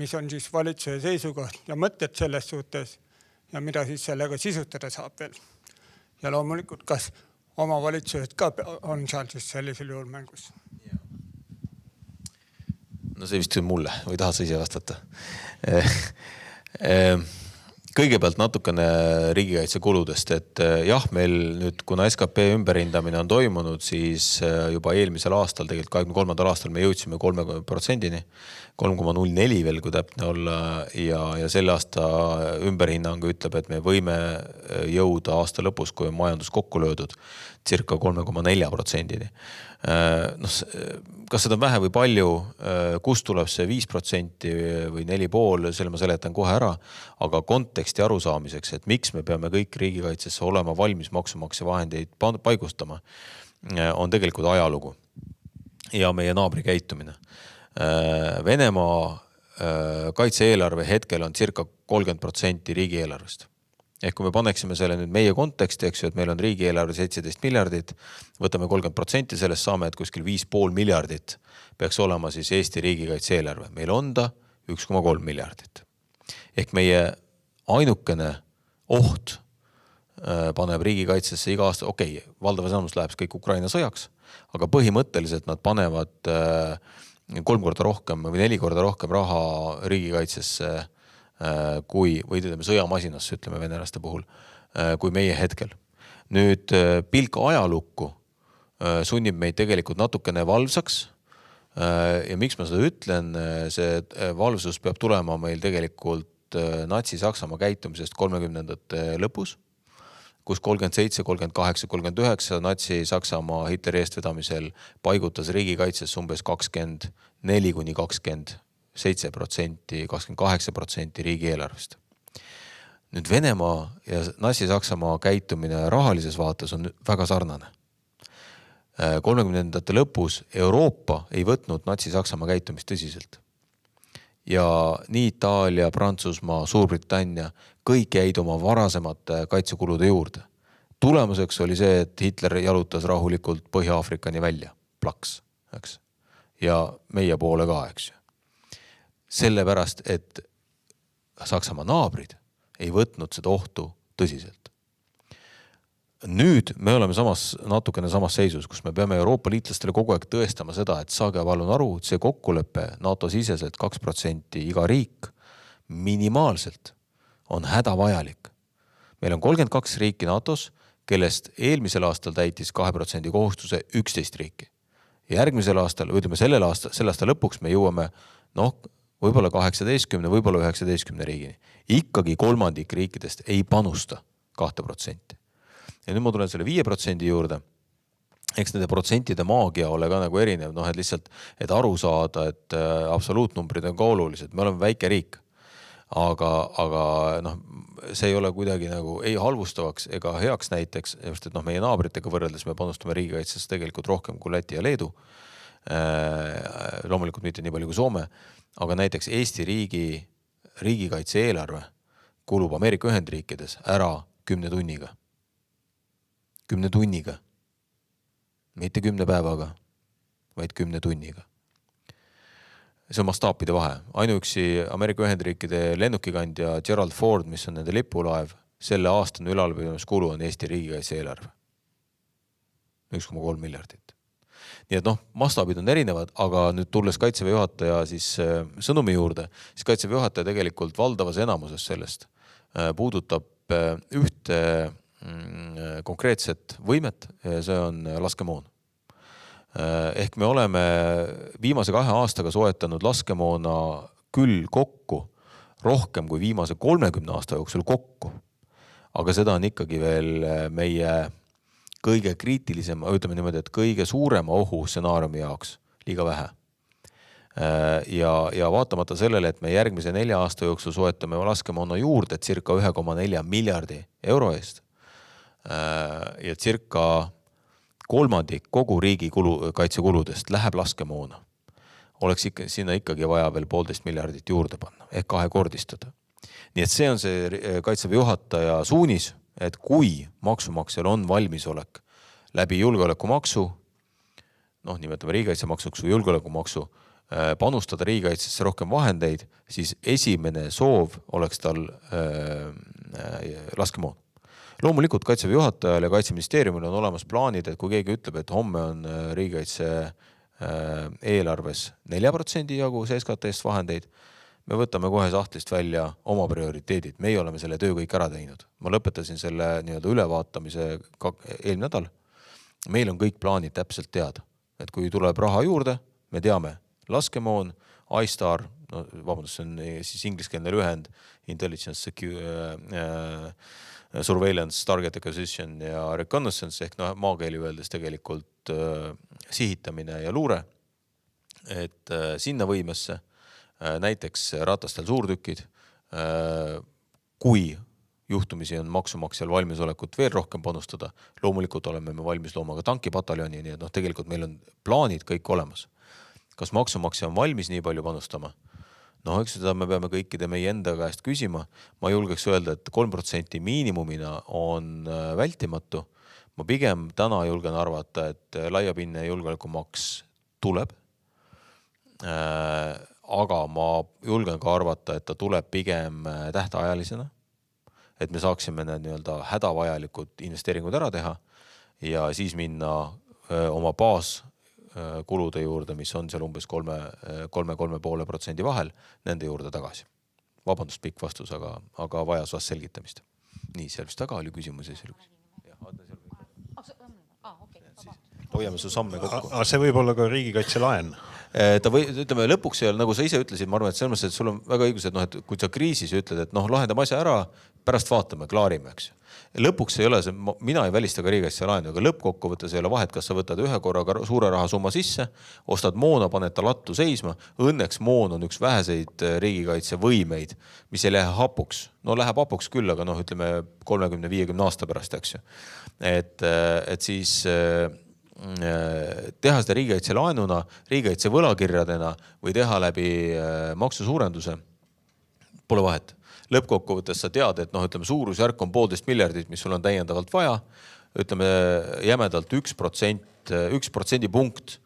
mis on siis valitsuse seisukoht ja mõtted selles suhtes ja mida siis sellega sisustada saab veel. Ja loomulikult, kas omavalitsused ka on seal siis sellisel juhul mängus? No see vist on mulle või tahad sa ise vastata? kõigepealt natukene riigikaitsekuludest, et jah, meil nüüd, kuna SKP ümberhindamine on toimunud, siis juba eelmisel aastal, tegelikult 23. aastal me jõudsime 3%-ni, 3,04 veel, kui täpne olla, ja selle aasta ümberhinnang ütleb, et me võime jõuda aasta lõpus, kui on majandus kokku löödud, circa 3,4%-ni. Kas seda on vähe või palju, kust tuleb see 5% või 4,5%, selle ma seletan kohe ära, aga konteksti arusaamiseks, et miks me peame kõik riigikaitsesse olema valmis maksumaksja vahendeid paigustama, on tegelikult ajalugu ja meie naabri käitumine. Venemaa kaitse-eelarve hetkel on circa 30% riigieelarvest. Ehk kui me paneksime selle nüüd meie konteksti, eks ju, et meil on riigieelarve 17 miljardit, võtame 30%, sellest saame, et kuskil 5,5 miljardit peaks olema siis Eesti riigikaitse-eelarve. Meil on ta 1,3 miljardit. Ehk meie ainukene oht paneb riigikaitsesse iga aasta, valdavas enamus läheb kõik Ukraina sõjaks, aga põhimõtteliselt nad panevad 3 korda rohkem või 4 korda rohkem raha riigikaitsesse või ütleme sõjamasinasse, ütleme venelaste puhul, kui meie hetkel. Nüüd pilk ajalukku sunnib meid tegelikult natukene valvsaks ja miks ma seda ütlen, see valvsus peab tulema meil tegelikult Natsi-Saksamaa käitumisest 30ndate lõpus, kus 37, 38, 39 Natsi-Saksamaa Hitleri eestvedamisel paigutas riigikaitses umbes 24-20%, 7%, 28% riigieelarvest. Nüüd Venemaa ja Natsi-Saksamaa käitumine rahalises vaates on väga sarnane. 30ndate lõpus Euroopa ei võtnud Natsi-Saksamaa käitumist tõsiselt. Ja nii Itaalia, Prantsusmaa, Suurbritannia, kõik jäid oma varasemate kaitsekulude juurde. Tulemuseks oli see, et Hitler jalutas rahulikult Põhja-Aafrikani välja, plaks, eks? Ja meie poole ka, eks ju. Sellepärast, et Saksamaa naabrid ei võtnud seda ohtu tõsiselt. Nüüd me oleme natukene samas seisus, kus me peame Euroopa liitlastele kogu aeg tõestama seda, et saage palun aru, et see kokkulepe NATO siseselt 2% iga riik minimaalselt on hädavajalik. Meil on 32 riiki NATOs, kellest eelmisel aastal täitis 2% kohustuse 11 riiki. Järgmisel aastal, ütleme selle aasta lõpuks me jõuame võib-olla 18, võib-olla 19 riigini. Ikkagi kolmandik riikidest ei panusta 2%. Ja nüüd ma tulen selle 5% juurde. Eks nende protsentide maagia ole ka nagu erinev, et lihtsalt, et aru saada, et absoluutnumbrid on ka olulised. Me oleme väike riik, aga see ei ole kuidagi nagu ei halvustavaks ega heaks näiteks, just et meie naabritega võrreldes me panustame riigikaitsesse tegelikult rohkem kui Läti ja Leedu. Loomulikult mitte nii palju kui Soome, aga näiteks Eesti riigikaitse eelarve kulub Ameerika Ühendriikides ära 10 tunniga. 10 tunniga. Mitte 10 päevaga, vaid 10 tunniga. See on mastaapide vahe. Ainuüksi Ameerika Ühendriikide lennukikandja Gerald Ford, mis on nende lipulaev, selle aastane ülalpidamiskulu on Eesti riigikaitse eelarve. 1,3 miljardit. Nii et mastaabid on erinevad, aga nüüd tulles Kaitseväe juhataja siis sõnumi juurde, siis Kaitseväe juhataja tegelikult valdavas enamuses sellest puudutab ühte konkreetset võimet, see on laskemoon. Ehk me oleme viimase 2 aastaga soetanud laskemoona küll kokku rohkem kui viimase 30 aasta jooksul kokku, aga seda on ikkagi veel meie kõige kriitilisem, ütleme niimoodi, et kõige suurema ohu stsenaariumi jaoks liiga vähe. Ja vaatamata sellele, et me järgmise 4 aasta jooksul soetame laskemoona juurde circa 1,4 miljardi euro eest ja circa kolmandik kogu riigi kaitsekuludest läheb laskemoona. Oleks sinna ikkagi vaja veel 1,5 miljardit juurde panna, ehk 2-kordistada. Nii et see on see Kaitseväe juhataja suunis, et kui maksumaksjal on valmisolek läbi julgeolekumaksu, nimetame riigikaitsemaksuks või julgeolekumaksu, panustada riigikaitsesse rohkem vahendeid, siis esimene soov oleks tal laskemoon. Loomulikult Kaitseväe juhatajal ja Kaitseministeeriumil on olemas plaanid, et kui keegi ütleb, et homme on riigikaitse eelarves 4% jagu SKT-st vahendeid, me võtame kohe sahtlist välja oma prioriteedid. Meie oleme selle töö kõik ära teinud. Ma lõpetasin selle nii-öelda ülevaatamise eelmine nädal. Meil on kõik plaanid täpselt teada. Et kui tuleb raha juurde, me teame laskemoon, ISTAR, no, vabandust, see on siis ingliskeelne lühend, Intelligence Surveillance, Target Acquisition ja Reconnaissance ehk maakeeli öeldes tegelikult sihitamine ja luure. Et sinna võimesse näiteks ratastel suurtükid, kui juhtumisi on maksumaksjal valmisolekut veel rohkem panustada, loomulikult oleme me valmis looma ka tankipataljoni, nii et tegelikult meil on plaanid kõik olemas. Kas maksumaksja on valmis nii palju panustama? Eks seda me peame kõikide meie enda käest küsima. Ma julgeks öelda, et 3% miinimumina on vältimatu. Ma pigem täna julgen arvata, et laiapinne julgeolekumaks tuleb. Aga ma julgen ka arvata, et ta tuleb pigem tähtajalisena, et me saaksime need nii-öelda hädavajalikud investeeringud ära teha ja siis minna oma baaskulude juurde, mis on seal umbes 3-3,5% vahel, nende juurde tagasi. Vabandust, pikk vastus, aga vajas vast selgitamist. Nii, seal vist taga oli küsimus. Hoiame su samme kokku. See võib olla ka riigikaitse laen. Ütleme, lõpuks ei ole, nagu sa ise ütlesid, ma arvan, et selles mõttes, et sul on väga õigus, et kui sa kriisis ütled, et lahendame asja ära, pärast vaatame, klaarime, eks. Lõpuks ei ole see, mina ei välista ka riigikaitse laenu, aga lõppkokkuvõttes ei ole vahet, kas sa võtad ühe korraga suure rahasumma sisse, ostad moona, paned ta lattu seisma. Õnneks moon on üks väheseid riigikaitse võimeid, mis ei lähe hapuks. Läheb hapuks küll, aga ütleme 30-50 aasta pärast, eks ju. Et siis teha seda riigikaitse laenuna, riigikaitse võlakirjadena või teha läbi maksusuurenduse, pole vahet. Lõppkokkuvõttes sa tead, et ütleme, suurusjärk on 1,5 miljardit, mis sul on täiendavalt vaja. Ütleme, jämedalt 1% punkt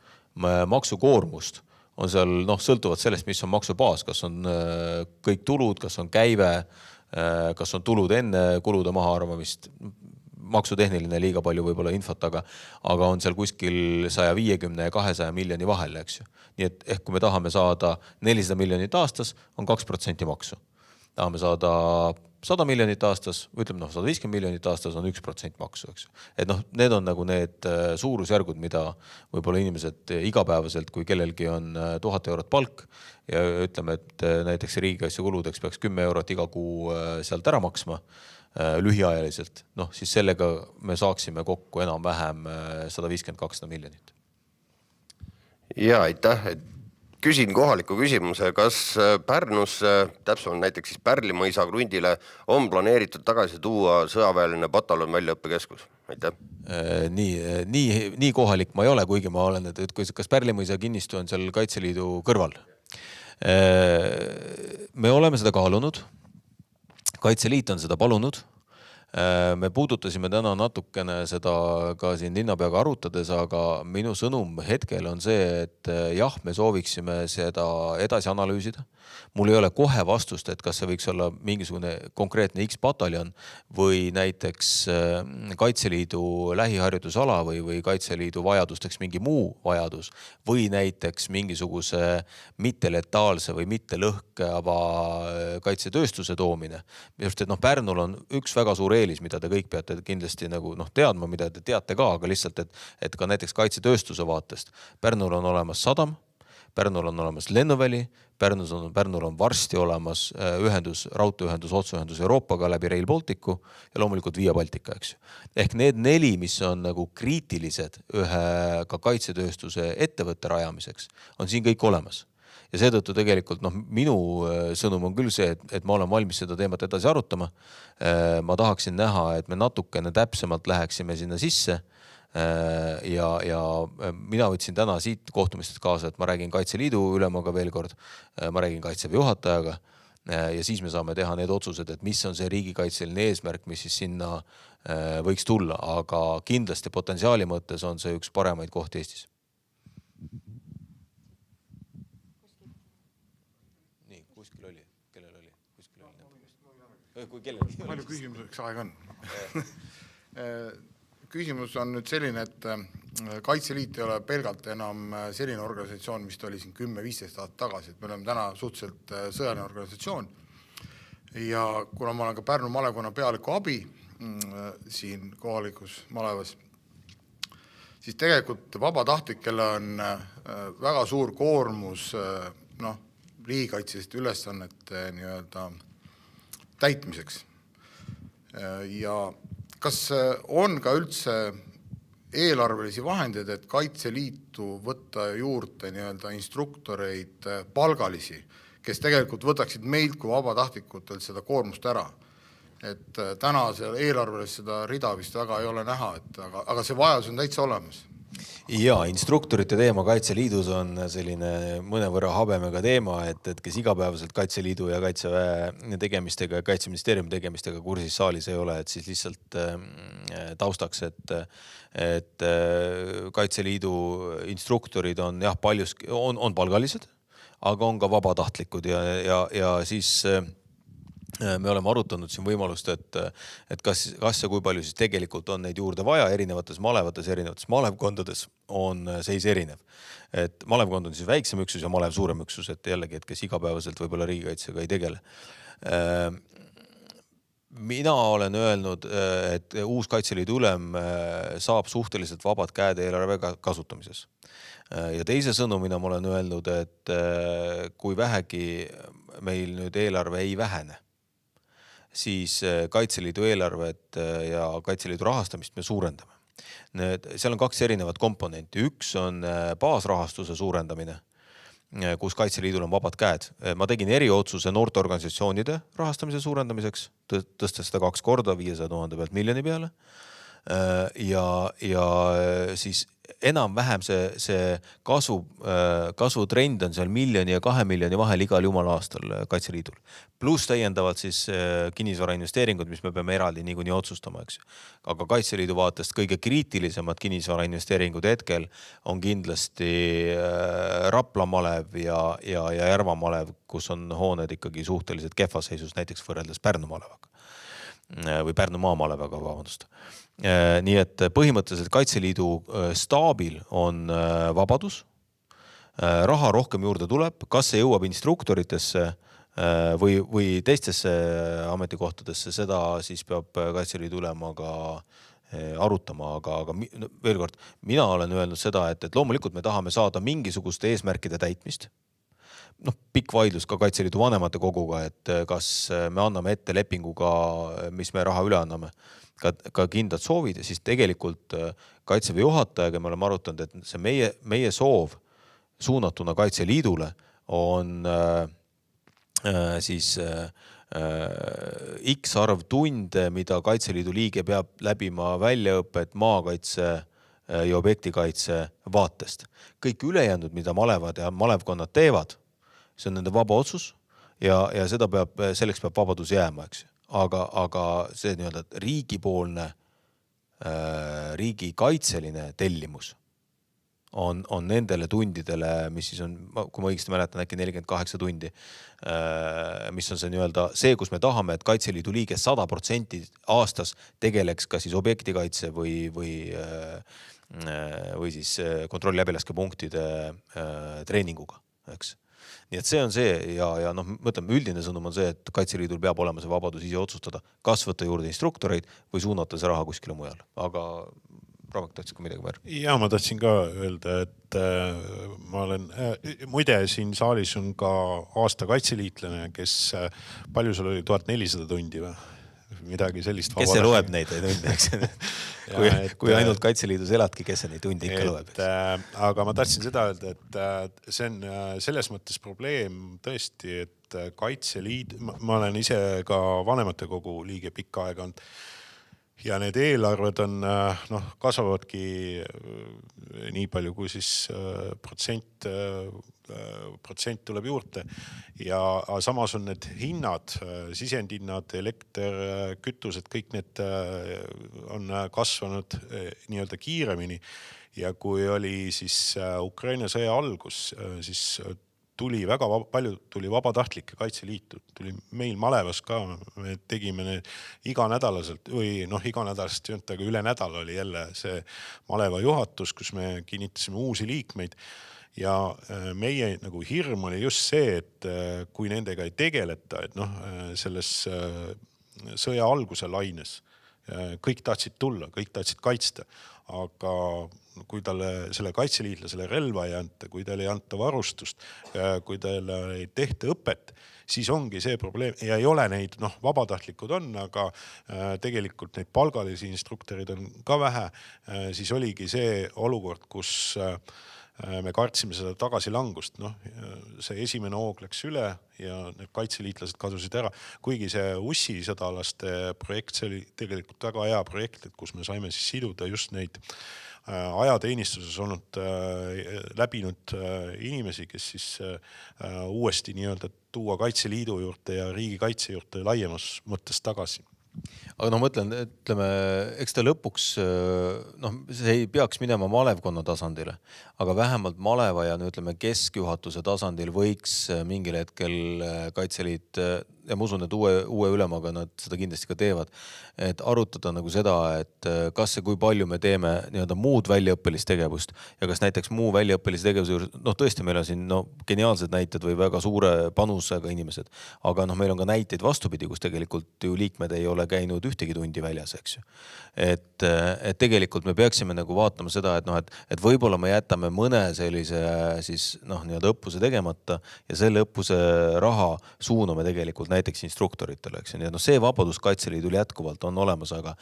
maksukoormust on seal, sõltuvad sellest, mis on maksubaas, kas on kõik tulud, kas on käive, kas on tulud enne kulude maha arvamist, maksutehniline liiga palju võib-olla infot, aga on seal kuskil 150 ja 200 miljoni vahel, eks ju. Nii et ehk kui me tahame saada 400 miljonit aastas, on 2% maksu. Tahame saada 100 miljonit aastas, ütleme 150 miljonit aastas on 1% maksu, eks. Et need on nagu need suurusjärgud, mida võib-olla inimesed igapäevaselt, kui kellelgi on 1000 eurot palk ja ütleme, et näiteks riigikaitse kuludeks peaks 10 eurot iga kuu sealt ära maksma, lühiajaliselt, siis sellega me saaksime kokku enam-vähem 150-200 miljonit. Ja, aitäh. Küsin kohaliku küsimuse, kas Pärnus, täpsemalt näiteks siis Pärlimõisa krundile on planeeritud tagasi tuua sõjaväeline pataljon väljaõppekeskus? Aitäh. Nii kohalik ma ei ole, kuigi ma olen, et kas Pärlimõisa kinnistu on seal Kaitseliidu kõrval. Me oleme seda kaalunud. Kaitseliit on seda palunud. Me puudutasime täna natukene seda ka siin linnapeaga arutades, aga minu sõnum hetkel on see, et jah, me sooviksime seda edasi analüüsida. Mul ei ole kohe vastust, et kas see võiks olla mingisugune konkreetne X-pataljon või näiteks Kaitseliidu lähiharjutusala või Kaitseliidu vajadusteks mingi muu vajadus või näiteks mingisuguse mitteletaalse või mittelõhkeava kaitsetööstuse toomine. Just, et Pärnul on üks väga suur eelis, mida te kõik peate kindlasti teadma, mida te teate ka, aga lihtsalt, et ka näiteks kaitsetööstuse vaatest. Pärnul on olemas sadam, Pärnul on olemas lennuväli, Pärnul on varsti olemas raudteeühendus, otseühendus Euroopaga läbi Rail Balticu ja loomulikult Via Baltica, eks. Ehk need 4, mis on kriitilised ühe ka kaitsetööstuse ettevõtte rajamiseks, on siin kõik olemas. Ja seetõttu tegelikult minu sõnum on küll see, et ma olen valmis seda teemat edasi arutama. Ma tahaksin näha, et me natukene täpsemalt läheksime sinna sisse ja mina võtsin täna siit kohtumistest kaasa, et ma räägin Kaitseliidu ülemaga veel kord, ma räägin Kaitseväe juhatajaga ja siis me saame teha need otsused, et mis on see riigikaitseline eesmärk, mis siis sinna võiks tulla, aga kindlasti potentsiaali mõttes on see üks paremaid kohti Eestis. Palju küsimuseks aeg on? Küsimus on nüüd selline, et Kaitseliit ei ole pelgalt enam selline organisatsioon, mis ta oli siin 10-15 aastat tagasi, et me oleme täna suhteliselt sõjaline organisatsioon ja kuna ma olen ka Pärnu malevkonna pealiku abi siin kohalikus malevas, siis tegelikult vabatahtlikele on väga suur koormus riigikaitseliste ülesannete nii-öelda täitmiseks. Ja kas on ka üldse eelarvelisi vahendeid, et Kaitseliitu võtta juurde nii-öelda instruktoreid palgalisi, kes tegelikult võtaksid meilt kui vabatahtlikutelt seda koormust ära? Et täna seal eelarvelis seda rida vist väga ei ole näha, aga see vajadus on täitsa olemas. Ja instruktorite teema Kaitseliidus on selline mõnevõrra habemega teema, et kes igapäevaselt Kaitseliidu ja Kaitseväe tegemistega ja Kaitseministeeriumi tegemistega kursis saalis ei ole, et siis lihtsalt taustaks, et Kaitseliidu instruktorid on jah, paljus on palgalised, aga on ka vabatahtlikud ja siis me oleme arutanud siin võimalust, et kas ja kui palju siis tegelikult on neid juurde vaja erinevates malevates, erinevates malevkondades on seis erinev. Et malevkond on siis väiksem üksus ja malev suurem üksus, et jällegi, et kes igapäevaselt võib-olla riigikaitsega ei tegele. Mina olen öelnud, et uus Kaitseliidu ülem saab suhteliselt vabad käed eelarve kasutamises. Ja teise sõnumina ma olen öelnud, et kui vähegi meil nüüd eelarve ei vähene, siis Kaitseliidu eelarvet ja Kaitseliidu rahastamist me suurendame. Seal on kaks erinevat komponenti. Üks on baasrahastuse suurendamine, kus Kaitseliidul on vabad käed. Ma tegin eriotsuse noorteorganisatsioonide rahastamise suurendamiseks, tõstes seda 2 korda 500 000 pealt miljoni peale. Ja siis enam-vähem see kasvutrend on seal 1 miljoni ja 2 miljoni vahel igal jumala aastal Kaitseliidul. Pluss täiendavalt siis kinnisvara investeeringud, mis me peame eraldi niikuinii otsustama, eks. Aga Kaitseliidu vaatest kõige kriitilisemad kinnisvara investeeringud hetkel on kindlasti Rapla malev ja Järva malev, kus on hooned ikkagi suhteliselt kehvas seisus, näiteks võrreldes Pärnu malevaga või Pärnu maamalevaga, vabandust. Nii et põhimõtteliselt Kaitseliidu staabil on vabadus, raha rohkem juurde tuleb, kas see jõuab instruktoritesse või teistesse ametikohtadesse, seda siis peab Kaitseliidu ülemaga arutama, aga veel kord, mina olen öelnud seda, et loomulikult me tahame saada mingisuguste eesmärkide täitmist. Pikk vaidlus ka Kaitseliidu vanemate koguga, et kas me anname ette lepinguga, mis me raha üle anname, ka kindlad soovid, ja siis tegelikult Kaitseväe juhatajaga me oleme arutanud, et see meie soov suunatuna Kaitseliidule on siis X arv tunde, mida Kaitseliidu liige peab läbima väljaõpet maakaitse ja objektikaitse vaatest. Kõik ülejäänud, mida malevad ja malevkonnad teevad, see on nende vaba otsus ja selleks peab vabadus jääma, eks. Aga see nii-öelda riigipoolne, riigikaitseline tellimus on nendele tundidele, mis siis on, kui ma õigesti mäletan, äkki 48 tundi, mis on see nii-öelda see, kus me tahame, et Kaitseliidu liige 100% aastas tegeleks ka siis objektikaitse või siis kontrolli läbilaskepunktide treeninguga, eks. Nii et see on see ja mõtleme, üldine sõnum on see, et Kaitseliidul peab olema see vabadus ise otsustada, kas võtta juurde instruktoreid või suunata see raha kuskile mujal. Aga Raavak tahtsid ka midagi võrra. Ja ma tahtsin ka öelda, et ma olen, muide siin saalis on ka aasta kaitseliitlane, kes palju sul oli 1400 tundi või? Midagi sellist. Kes see loeb neid tunde, eks? Kui ainult Kaitseliidus eladki, kes see neid tundi ikka loeb. Aga ma tahtsin seda öelda, et see on selles mõttes probleem tõesti, et Kaitseliit, ma olen ise ka vanematekogu liige pikka aega olnud ja need eelarved on, kasvavadki nii palju, kui siis protsent tuleb juurde ja samas on need hinnad, sisendhinnad, elekter, kütused, kõik need on kasvanud nii-öelda kiiremini ja kui oli siis Ukraina sõja algus, siis väga palju tuli vabatahtlikke Kaitseliitu, tuli meil malevas ka, me tegime iganädalaselt või iganädalast ei olnud, aga üle nädala oli jälle see maleva juhatus, kus me kinnitasime uusi liikmeid ja meie nagu hirm oli just see, et kui nendega ei tegeleta, et selles sõja alguse laines kõik tahtsid tulla, kõik tahtsid kaitsta, aga kui talle selle kaitseliitlasele relva ei anta, kui talle ei anta varustust, kui talle ei tehta õpet, siis ongi see probleem ja ei ole neid, vabatahtlikud on, aga tegelikult neid palgalisi instruktorid on ka vähe, siis oligi see olukord, kus me kartsime seda tagasilangust. See esimene hoog läks üle ja need kaitseliitlased kadusid ära. Kuigi see Ussi sõdalaste projekt, see oli tegelikult väga hea projekt, et kus me saime siis siduda just neid ajateenistuses olnud läbinud inimesi, kes siis uuesti nii-öelda tuua Kaitseliidu juurde ja riigikaitse juurde laiemas mõttes tagasi. Aga mõtlen, ütleme, eks ta lõpuks, see ei peaks minema malevkonna tasandile, aga vähemalt maleva ja ütleme keskjuhatuse tasandil võiks mingil hetkel Kaitseliit, ja ma usun, et uue ülemaga nad seda kindlasti ka teevad, et arutada nagu seda, et kas see kui palju me teeme nii-öelda muud väljaõppelist tegevust ja kas näiteks muu väljaõppelise tegevuse juures, tõesti meil on siin geniaalsed näited või väga suure panusega inimesed, aga meil on ka näiteid vastupidi, kus tegelikult ju liikmed ei ole käinud ühtegi tundi väljas, eks ju. Et tegelikult me peaksime nagu vaatama seda, et võib-olla me jätame mõne sellise siis nii-öelda õppuse tegemata ja selle õppuse raha suuname tegelikult näiteks instruktoritele, eks ju. Nii et see vabadus Kaitseliidul jätkuvalt on olemas, aga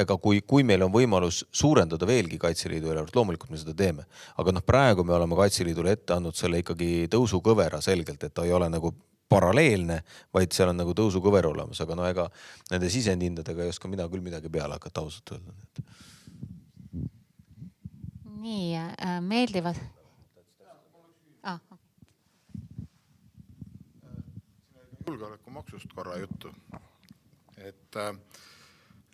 ega kui meil on võimalus suurendada veelgi Kaitseliidu eelarvet, loomulikult me seda teeme. Aga praegu me oleme Kaitseliidule ette andnud selle ikkagi tõusukõvera selgelt, et ta ei ole nagu paralleelne, vaid seal on nagu tõusukõver olemas, aga ega nende sisendhindadega ei oska mina küll midagi peale hakata ausalt öelda. Nii, meeldivad. Julgeolekumaksust korra juttu. Et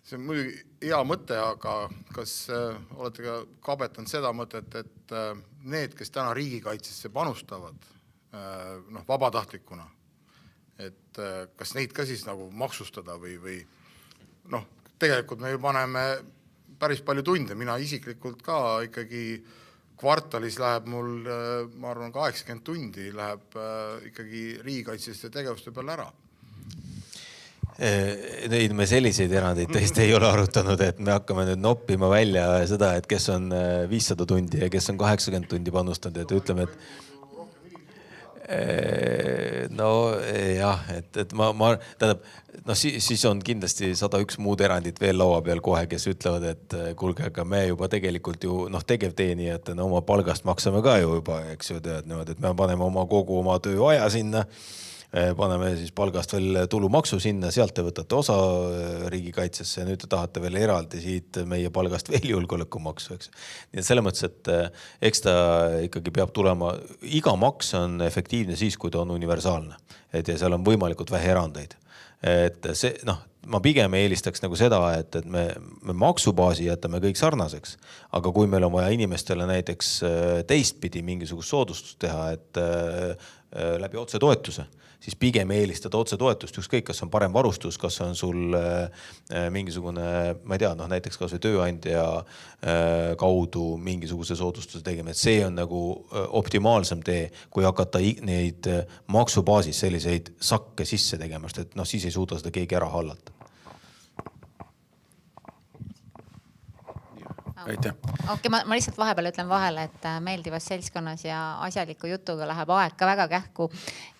see on muidugi hea mõte, aga kas olete ka kabetanud seda mõtet, et need, kes täna riigikaitsesse panustavad vabatahtlikuna, et kas neid ka siis nagu maksustada või tegelikult me ju paneme päris palju tunde, mina isiklikult ka ikkagi kvartalis läheb mul, ma arvan, 80 tundi läheb ikkagi riigikaitseliste tegevuste peale ära. Neid me selliseid erandeid tõesti ei ole arutanud, et me hakkame nüüd noppima välja seda, et kes on 500 tundi ja kes on 80 tundi panustanud, et ütleme, et siis on kindlasti 101 muud erandit veel laua peal kohe, kes ütlevad, et kuulge, aga me juba tegelikult ju tegevteenijad oma palgast maksame ka ju juba, eks ju tead niimoodi, et me paneme kogu oma tööaja sinna, paneme siis palgast veel tulumaksu sinna, sealt te võtate osa riigikaitsesse ja nüüd te tahate veel eraldi siit meie palgast veel julgeolekumaksu, eks. Nii et selles mõttes, et eks ta ikkagi peab tulema, iga maks on efektiivne siis, kui ta on universaalne, et ja seal on võimalikult vähe erandeid. Et see, ma pigem eelistaks nagu seda, et me maksubaasi jätame kõik sarnaseks, aga kui meil on vaja inimestele näiteks teistpidi mingisugust soodustust teha, et läbi otsetoetuse, siis pigem eelistada otsetoetust, ükskõik, kas on parem varustus, kas on sul mingisugune, ma ei tea, näiteks kas või tööandja kaudu mingisuguse soodustuse tegema, et see on nagu optimaalsem tee, kui hakata neid maksubaasis selliseid sakke sisse tegemast, et siis ei suuda seda keegi ära hallata. Aitäh. Okei, ma lihtsalt vahepeal ütlen vahele, et meeldivas seltskonnas ja asjaliku jutuga läheb aeg ka väga kähku.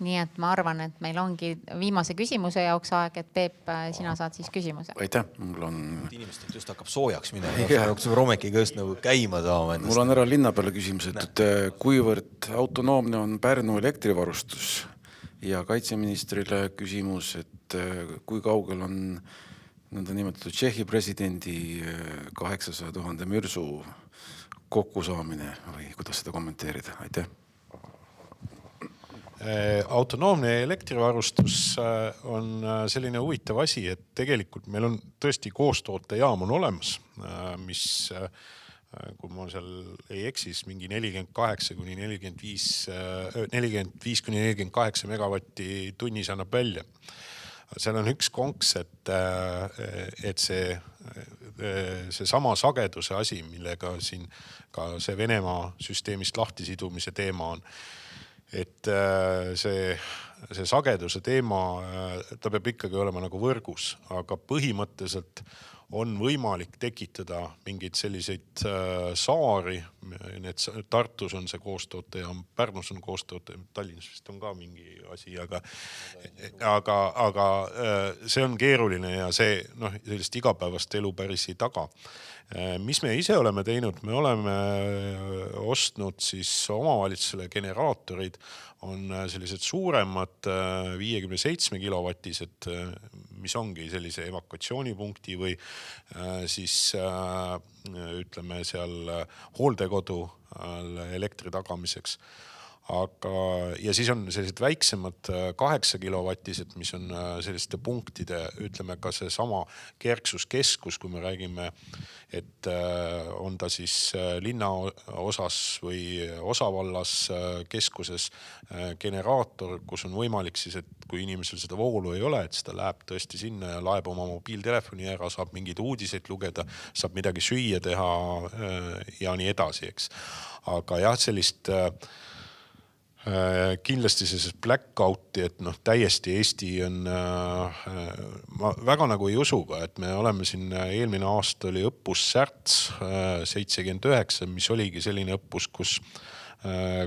Nii et ma arvan, et meil ongi viimase küsimuse jaoks aeg, et Peep, sina saad siis küsimuse. Aitäh. Mul on... Inimestelt just hakkab soojaks minema. Romekiga just nagu käima saama ennast. Mul on ära linna peale küsimus, et kuivõrd autonoomne on Pärnu elektrivarustus ja kaitseministrile küsimus, et kui kaugel on nõnda nimetatud Tšehhi presidendi 800 000 mürsu kokkusaamine või kuidas seda kommenteerida? Aitäh. Autonoomne elektrivarustus on selline huvitav asi, et tegelikult meil on tõesti koostootejaam on olemas, mis kui ma seal ei eksis, mingi 45-48 megavatti tunnis annab välja. Seal on üks konks, et see sama sageduse asi, millega siin ka see Venemaa süsteemist lahtisidumise teema on, et see sageduse teema, ta peab ikkagi olema nagu võrgus, aga põhimõtteliselt on võimalik tekitada mingeid selliseid saari, Tartus on see koostoote ja Pärnus on koostoote, Tallinnas vist on ka mingi asi, aga see on keeruline ja see sellist igapäevast elu päris ei taga. Mis me ise oleme teinud, me oleme ostnud siis omavalitsusele generaatorid, on sellised suuremad 57 kilovatised, mis ongi sellise evakuatsioonipunkti või siis ütleme seal hooldekodu elektri tagamiseks. Ja siis on sellised väiksemad 8 kilovatised, mis on selliste punktide, ütleme ka see sama kerksuskeskus, kui me räägime, et on ta siis linna osas või osavallas keskuses generaator, kus on võimalik siis, et kui inimesel seda voolu ei ole, et seda läheb tõesti sinna ja laeb oma mobiiltelefoni ära, saab mingeid uudiseid lugeda, saab midagi süüa teha ja nii edasi, eks. Aga jah, sellist kindlasti sellisest blackouti, et täiesti Eesti on, ma väga nagu ei usuga, et me oleme siin, eelmine aasta oli õppus Särts 79, mis oligi selline õppus, kus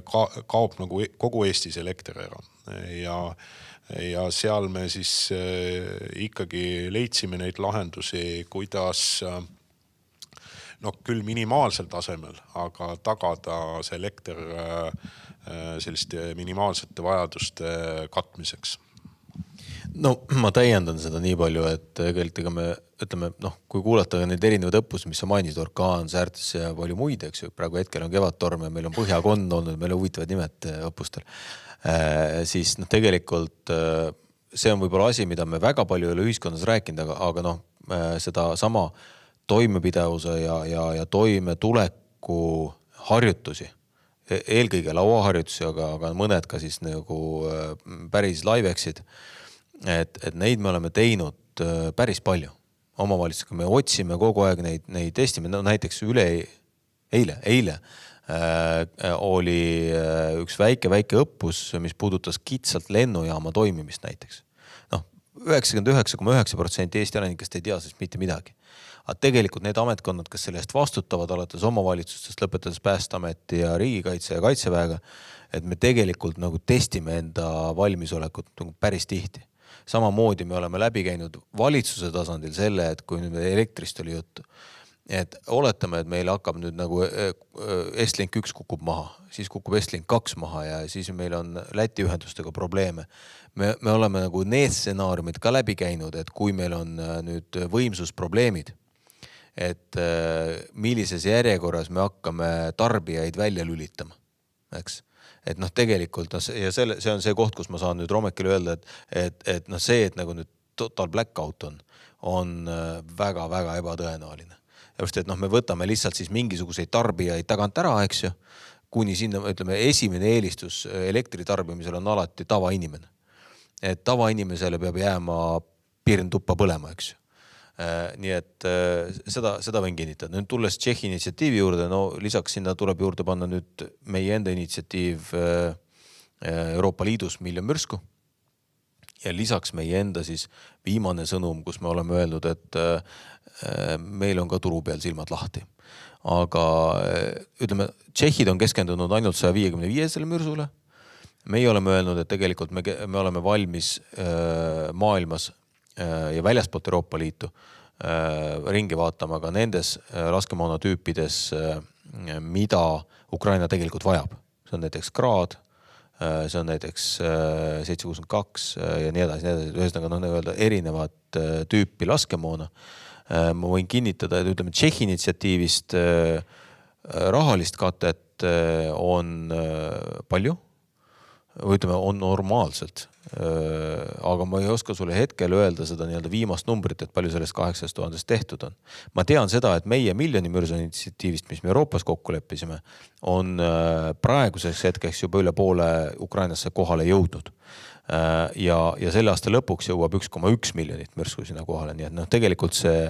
kaob nagu kogu Eestis elekter ära ja seal me siis ikkagi leidsime neid lahendusi, kuidas küll minimaalsel tasemel, aga tagada see elekter selliste minimaalsete vajaduste katmiseks. No ma täiendan seda nii palju, et tegelikult me ütleme, kui kuulata neid erinevaid õppus, mis sa mainisid, orkaan, Särts ja palju muid, eks ju, praegu hetkel on Kevadtorm ja meil on Põhjakond olnud, meil on huvitavad nimed õppustel, siis tegelikult see on võib-olla asi, mida me väga palju ei ole ühiskonnas rääkinud, aga seda sama toimepidevuse ja toimetuleku harjutusi, eelkõige lauaharjutusi, aga mõned ka siis nagu päris live-eksid, et neid me oleme teinud päris palju omavalitsusega. Me otsime kogu aeg neid testime, näiteks eile oli üks väike õppus, mis puudutas kitsalt lennujaama toimimist näiteks. 99,9% Eesti elanikest ei tea sest mitte midagi. Aga tegelikult need ametkonnad, kes selle eest vastutavad, alates omavalitsustest, lõpetades Päästeameti ja Riigikaitse ja Kaitseväega, et me tegelikult nagu testime enda valmisolekut päris tihti. Samamoodi me oleme läbi käinud valitsuse tasandil selle, et kui nüüd elektrist oli juttu, et oletame, et meil hakkab nüüd nagu Estlink 1 kukub maha, siis kukub Estlink 2 maha ja siis meil on Läti ühendustega probleeme. Me oleme nagu need stsenaariumid ka läbi käinud, et kui meil on nüüd võimsusprobleemid, et millises järjekorras me hakkame tarbijaid välja lülitama, eks. Et tegelikult ja see on see koht, kus ma saan nüüd Romekile öelda, et see, et nagu nüüd total blackout on väga-väga ebatõenäoline. Just, et me võtame lihtsalt siis mingisuguseid tarbijaid tagant ära, eks ju, kuni sinna, ütleme, esimene eelistus elektritarbimisel on alati tavainimene. Et tavainimesele peab jääma pirn tuppa põlema, eks ju. Nii et seda võin kinnitada. Nüüd tulles Tšehhi initsiatiivi juurde, lisaks sinna tuleb juurde panna nüüd meie enda initsiatiiv Euroopa Liidus miljon mürsku. Ja lisaks meie enda siis viimane sõnum, kus me oleme öelnud, et meil on ka turu peal silmad lahti. Aga ütleme, Tšehhid on keskendunud ainult 155 mürsule. Meie oleme öelnud, et tegelikult me oleme valmis maailmas ja väljaspoolt Euroopa Liitu ringi vaatama ka nendes laskemoona tüüpides, mida Ukraina tegelikult vajab. See on näiteks Graad, see on näiteks 762 ja nii edasi. Ühesõnaga erinevat tüüpi laskemoona. Ma võin kinnitada, et ütleme, Tšehhi initsiatiivist rahalist katet on palju. või ütleme, on normaalselt. Aga ma ei oska sulle hetkel öelda seda nii-öelda viimast numbrit, et palju sellest 800 000 tehtud on. Ma tean seda, et meie miljoni mürsu initsiatiivist, mis me Euroopas kokku leppisime, on praeguseks hetkeks juba üle poole Ukrainasse kohale jõudnud. Ja selle aasta lõpuks jõuab 1,1 miljonit mürsku sinna kohale. Nii et tegelikult see,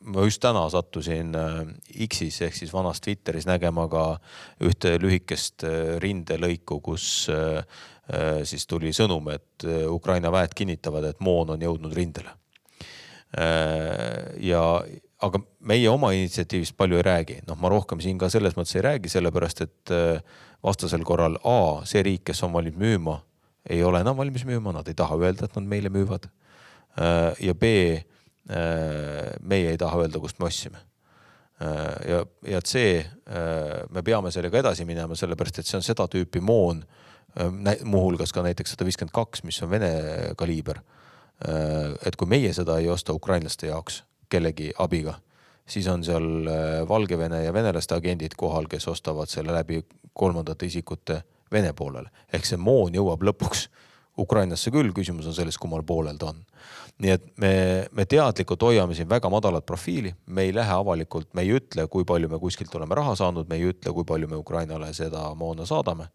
ma just täna sattusin X-is ehk siis vanas Twitteris nägema ka ühte lühikest rindelõiku, kus siis tuli sõnum, et Ukraina väed kinnitavad, et moon on jõudnud rindele. Aga meie oma initsiatiivist palju ei räägi. Ma rohkem siin ka selles mõttes ei räägi, sellepärast et vastasel korral A, see riik, kes on valmis müüma, ei ole enam valmis müüma, nad ei taha öelda, et nad meile müüvad. Ja B, meie ei taha öelda, kust me ossime. Ja C, me peame sellega edasi minema, sellepärast et see on seda tüüpi moon, muuhulgas ka näiteks 152, mis on Vene kaliiber. Et kui meie seda ei osta ukrainlaste jaoks kellegi abiga, siis on seal Valgevene ja venelaste agendid kohal, kes ostavad selle läbi kolmandate isikute Vene poolele. Ehk see moon jõuab lõpuks Ukrainasse küll, küsimus on selles, kummal poolel ta on. Nii et me teadlikult hoiame siin väga madalat profiili, me ei lähe avalikult, me ei ütle, kui palju me kuskilt oleme raha saanud, me ei ütle, kui palju me Ukrainale seda moona saadame,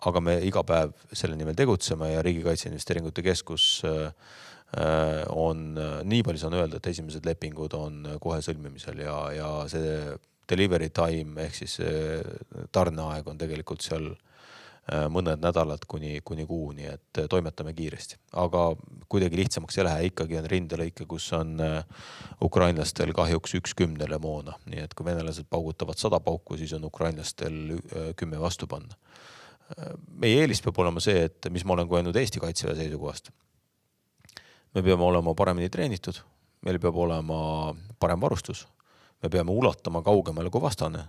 aga me iga päev selle nimel tegutseme ja Riigikaitse Investeeringute Keskus on, nii palju saan öelda, et esimesed lepingud on kohe sõlmimisel ja see delivery time ehk siis tarneaeg on tegelikult seal mõned nädalad kuni kuu, nii et toimetame kiiresti. Aga kuidagi lihtsamaks ei lähe, ikkagi on rindelõike, kus on ukrainlastel kahjuks 1/10 moona. Nii et kui venelased paugutavad 100 pauku, siis on ukrainlastel 10 vastu panna. Meie eelis peab olema see, et mis ma olen kogenud Eesti kaitseväe seisukohast. Me peame olema paremini treenitud, meil peab olema parem varustus, me peame ulatama kaugemale kui vastane,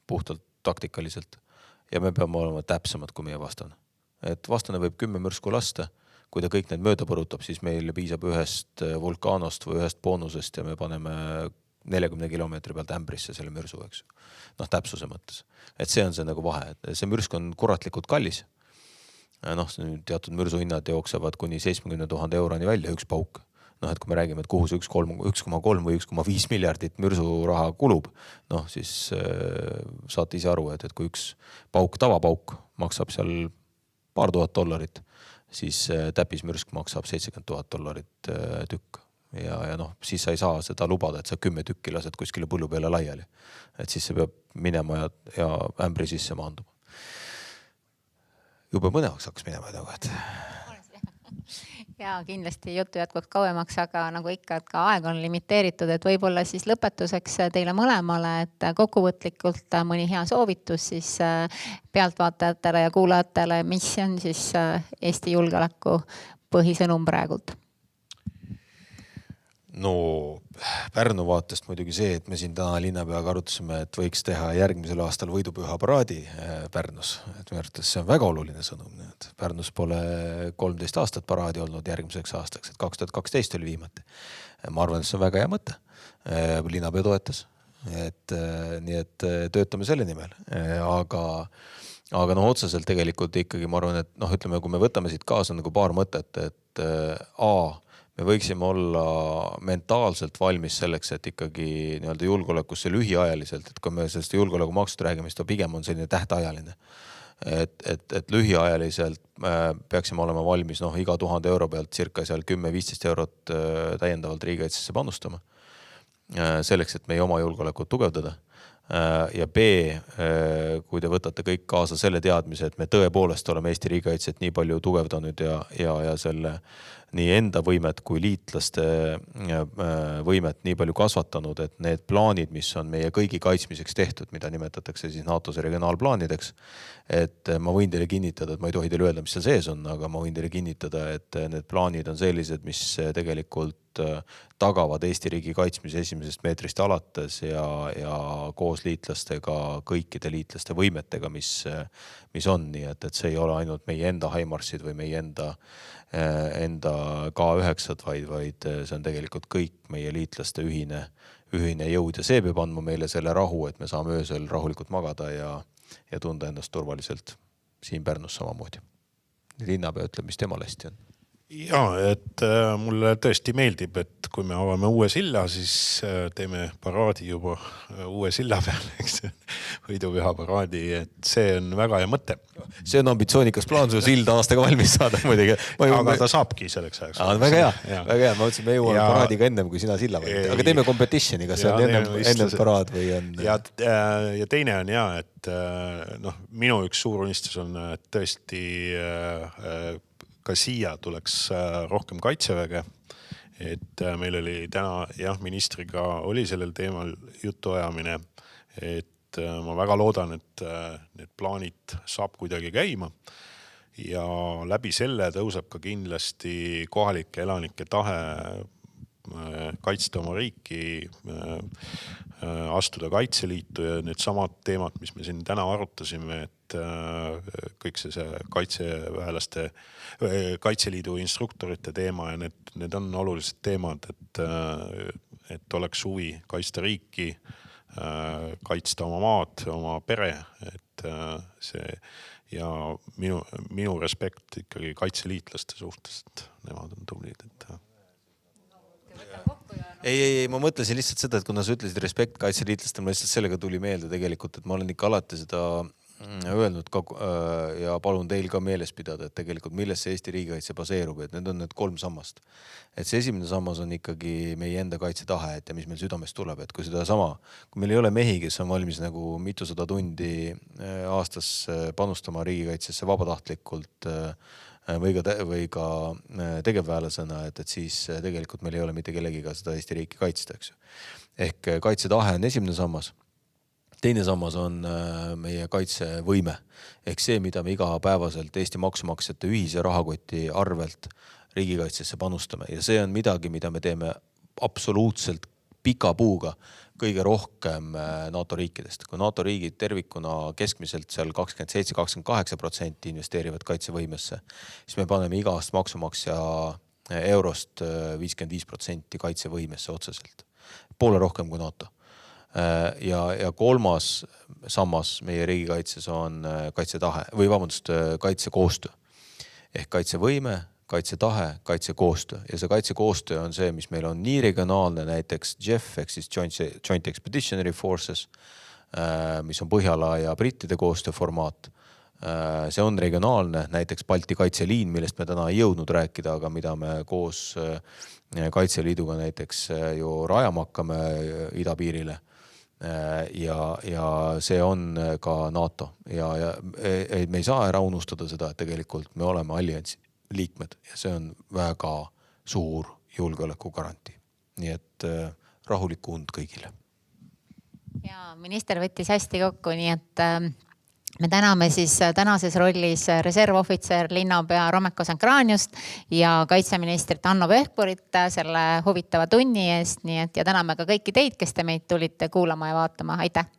puhtalt taktikaliselt, ja me peame olema täpsemad kui meie vastane. Et vastane võib 10 mürsku lasta, kui ta kõik need mööda põrutab, siis meil piisab ühest vulkaanost või ühest boonusest ja me paneme 40 kilomeetri pealt ämbrisse selle mürsu, eks. Täpsuse mõttes. Et see on see nagu vahe. See mürsk on kuratlikult kallis. Teatud mürsuhinnad jooksevad kuni 70 000 euroni välja üks pauk. Et kui me räägime, et kuhu see 1,3 või 1,5 miljardit mürsuraha kulub, siis saate ise aru, et kui üks pauk, tavapauk maksab seal paar $1000, siis täpismürsk maksab $70 000 tükk. Ja siis sa ei saa seda lubada, et sa 10 tükki lased kuskile põllu peale laiali. Et siis see peab minema ja ämbri sisse maanduma. Jube mõnevaks hakkas minema. Ja kindlasti juttu jätkub kauemaks, aga nagu ikka, et ka aeg on limiteeritud, et võib-olla siis lõpetuseks teile mõlemale, et kokkuvõtlikult mõni hea soovitus siis pealtvaatajatele ja kuulajatele, mis on siis Eesti julgeoleku põhisõnum praegult? Pärnu vaatest muidugi see, et me siin täna linnapeaga arutasime, et võiks teha järgmisel aastal võidupüha paraadi Pärnus. Et minu arvates see on väga oluline sõnum. Pärnus pole 13 aastat paraadi olnud järgmiseks aastaks, et 2012 oli viimati. Ma arvan, et see on väga hea mõte. Linnapea toetas. Nii et töötame selle nimel. Aga otseselt tegelikult ikkagi ma arvan, et ütleme, kui me võtame siit kaasa nagu paar mõtet, et me võiksime olla mentaalselt valmis selleks, et ikkagi nii-öelda julgeolekusse lühiajaliselt, et kui me sellest julgeolekumaksust räägime, siis ta pigem on selline tähtajaline. Et lühiajaliselt peaksime olema valmis iga 1000 euro pealt circa seal 10-15 eurot täiendavalt riigikaitsesse panustama. Selleks, et meie oma julgeolekut tugevdada. Ja B, kui te võtate kõik kaasa selle teadmise, et me tõepoolest oleme Eesti riigikaitset nii palju tugevdanud ja selle nii enda võimet kui liitlaste võimet nii palju kasvatanud, et need plaanid, mis on meie kõigi kaitsmiseks tehtud, mida nimetatakse siis NATO-s regionaalplaanideks, et ma võin teile kinnitada, et ma ei tohi teile öelda, mis seal sees on, aga ma võin teile kinnitada, et need plaanid on sellised, mis tegelikult tagavad Eesti riigi kaitsmise esimesest meetrist alates ja koos liitlastega, kõikide liitlaste võimetega, mis on nii, et see ei ole ainult meie enda HIMARS-id või meie enda K9-d, vaid see on tegelikult kõik meie liitlaste ühine jõud ja see peab andma meile selle rahu, et me saame öösel rahulikult magada ja tunda endast turvaliselt siin Pärnus samamoodi. Linnapea ütleb, mis temal hästi on. Ja, et mulle tõesti meeldib, et kui me avame uue silla, siis teeme paraadi juba uue silla peal, eks võidupüha paraadi, et see on väga hea mõte. See on ambitsioonikas plaan su silda aastaga valmis saada muidugi. Aga ta saabki selleks ajaks. Väga hea. Ma mõtlesin, me jõuame paraadiga ennem, kui sina silla valid. Aga teeme competitioni, kas see on ennem paraad või on... Ja teine on hea, et minu üks suur unistus on tõesti ka siia tuleks rohkem kaitseväge, et meil oli täna ministriga oli sellel teemal jutuajamine, et ma väga loodan, et need plaanid saab kuidagi käima ja läbi selle tõuseb ka kindlasti kohalike elanike tahe kaitsta oma riiki, astuda Kaitseliitu ja need samad teemad, mis me siin täna arutasime, et kõik see kaitseväelaste, Kaitseliidu instruktorite teema ja need on olulised teemad, et oleks huvi kaitsta riiki, kaitsta oma maad, oma pere, et see ja minu respekt ikkagi kaitseliitlaste suhtes, et nemad on tublid, et Ei, ma mõtlesin lihtsalt seda, et kuna sa ütlesid respekt kaitseliitlastel, ma lihtsalt sellega tuli meelde tegelikult, et ma olen ikka alati seda öelnud ka, ja palun teil ka meeles pidada, et tegelikult milles see Eesti riigikaitse baseerub, et need on need 3 sammast. Et see esimene sammas on ikkagi meie enda kaitsetahe, et ja mis meil südamest tuleb, et kui seda sama, kui meil ei ole mehi, kes on valmis nagu mitusada tundi aastas panustama riigikaitsesse vabatahtlikult või ka tegevväelasena, et siis tegelikult meil ei ole mitte kellegiga seda Eesti riiki kaitsta, eks ju. Ehk kaitsetahe on esimene sammas. Teine sammas on meie kaitsevõime. Ehk see, mida me igapäevaselt Eesti maksumaksjate ühise rahakoti arvelt riigikaitsesse panustame. Ja see on midagi, mida me teeme absoluutselt pika puuga kõige rohkem NATO riikidest. Kui NATO riigid tervikuna keskmiselt seal 27-28% investeerivad kaitsevõimesse, siis me paneme igast maksumaksja eurost 55% kaitsevõimesse otseselt. Poole rohkem kui NATO. Ja 3. sammas meie riigikaitses on kaitsetahe, või vabandust, kaitsekoostöö. Ehk kaitsevõime, kaitsetahe, kaitsekoostöö. Ja see kaitsekoostöö on see, mis meil on nii regionaalne, näiteks JEF, ehk siis Joint Expeditionary Forces, mis on Põhjala ja Brittide koostööformaat. See on regionaalne, näiteks Balti kaitseliin, millest me täna ei jõudnud rääkida, aga mida me koos Kaitseliiduga näiteks ju rajama hakkame idapiirile. Ja see on ka NATO. Ja me ei saa ära unustada seda, et tegelikult me oleme alliansi liikmed ja see on väga suur julgeoleku garantii. Nii et rahulikku und kõigile. Ja minister võttis hästi kokku, nii et me täname siis tänases rollis reservohvitser linnapea Romeko Sankraniust ja kaitseministrit Hanno Pevkurit selle huvitava tunni eest. Nii et ja täname ka kõiki teid, kes te meid tulite kuulama ja vaatama. Aitäh!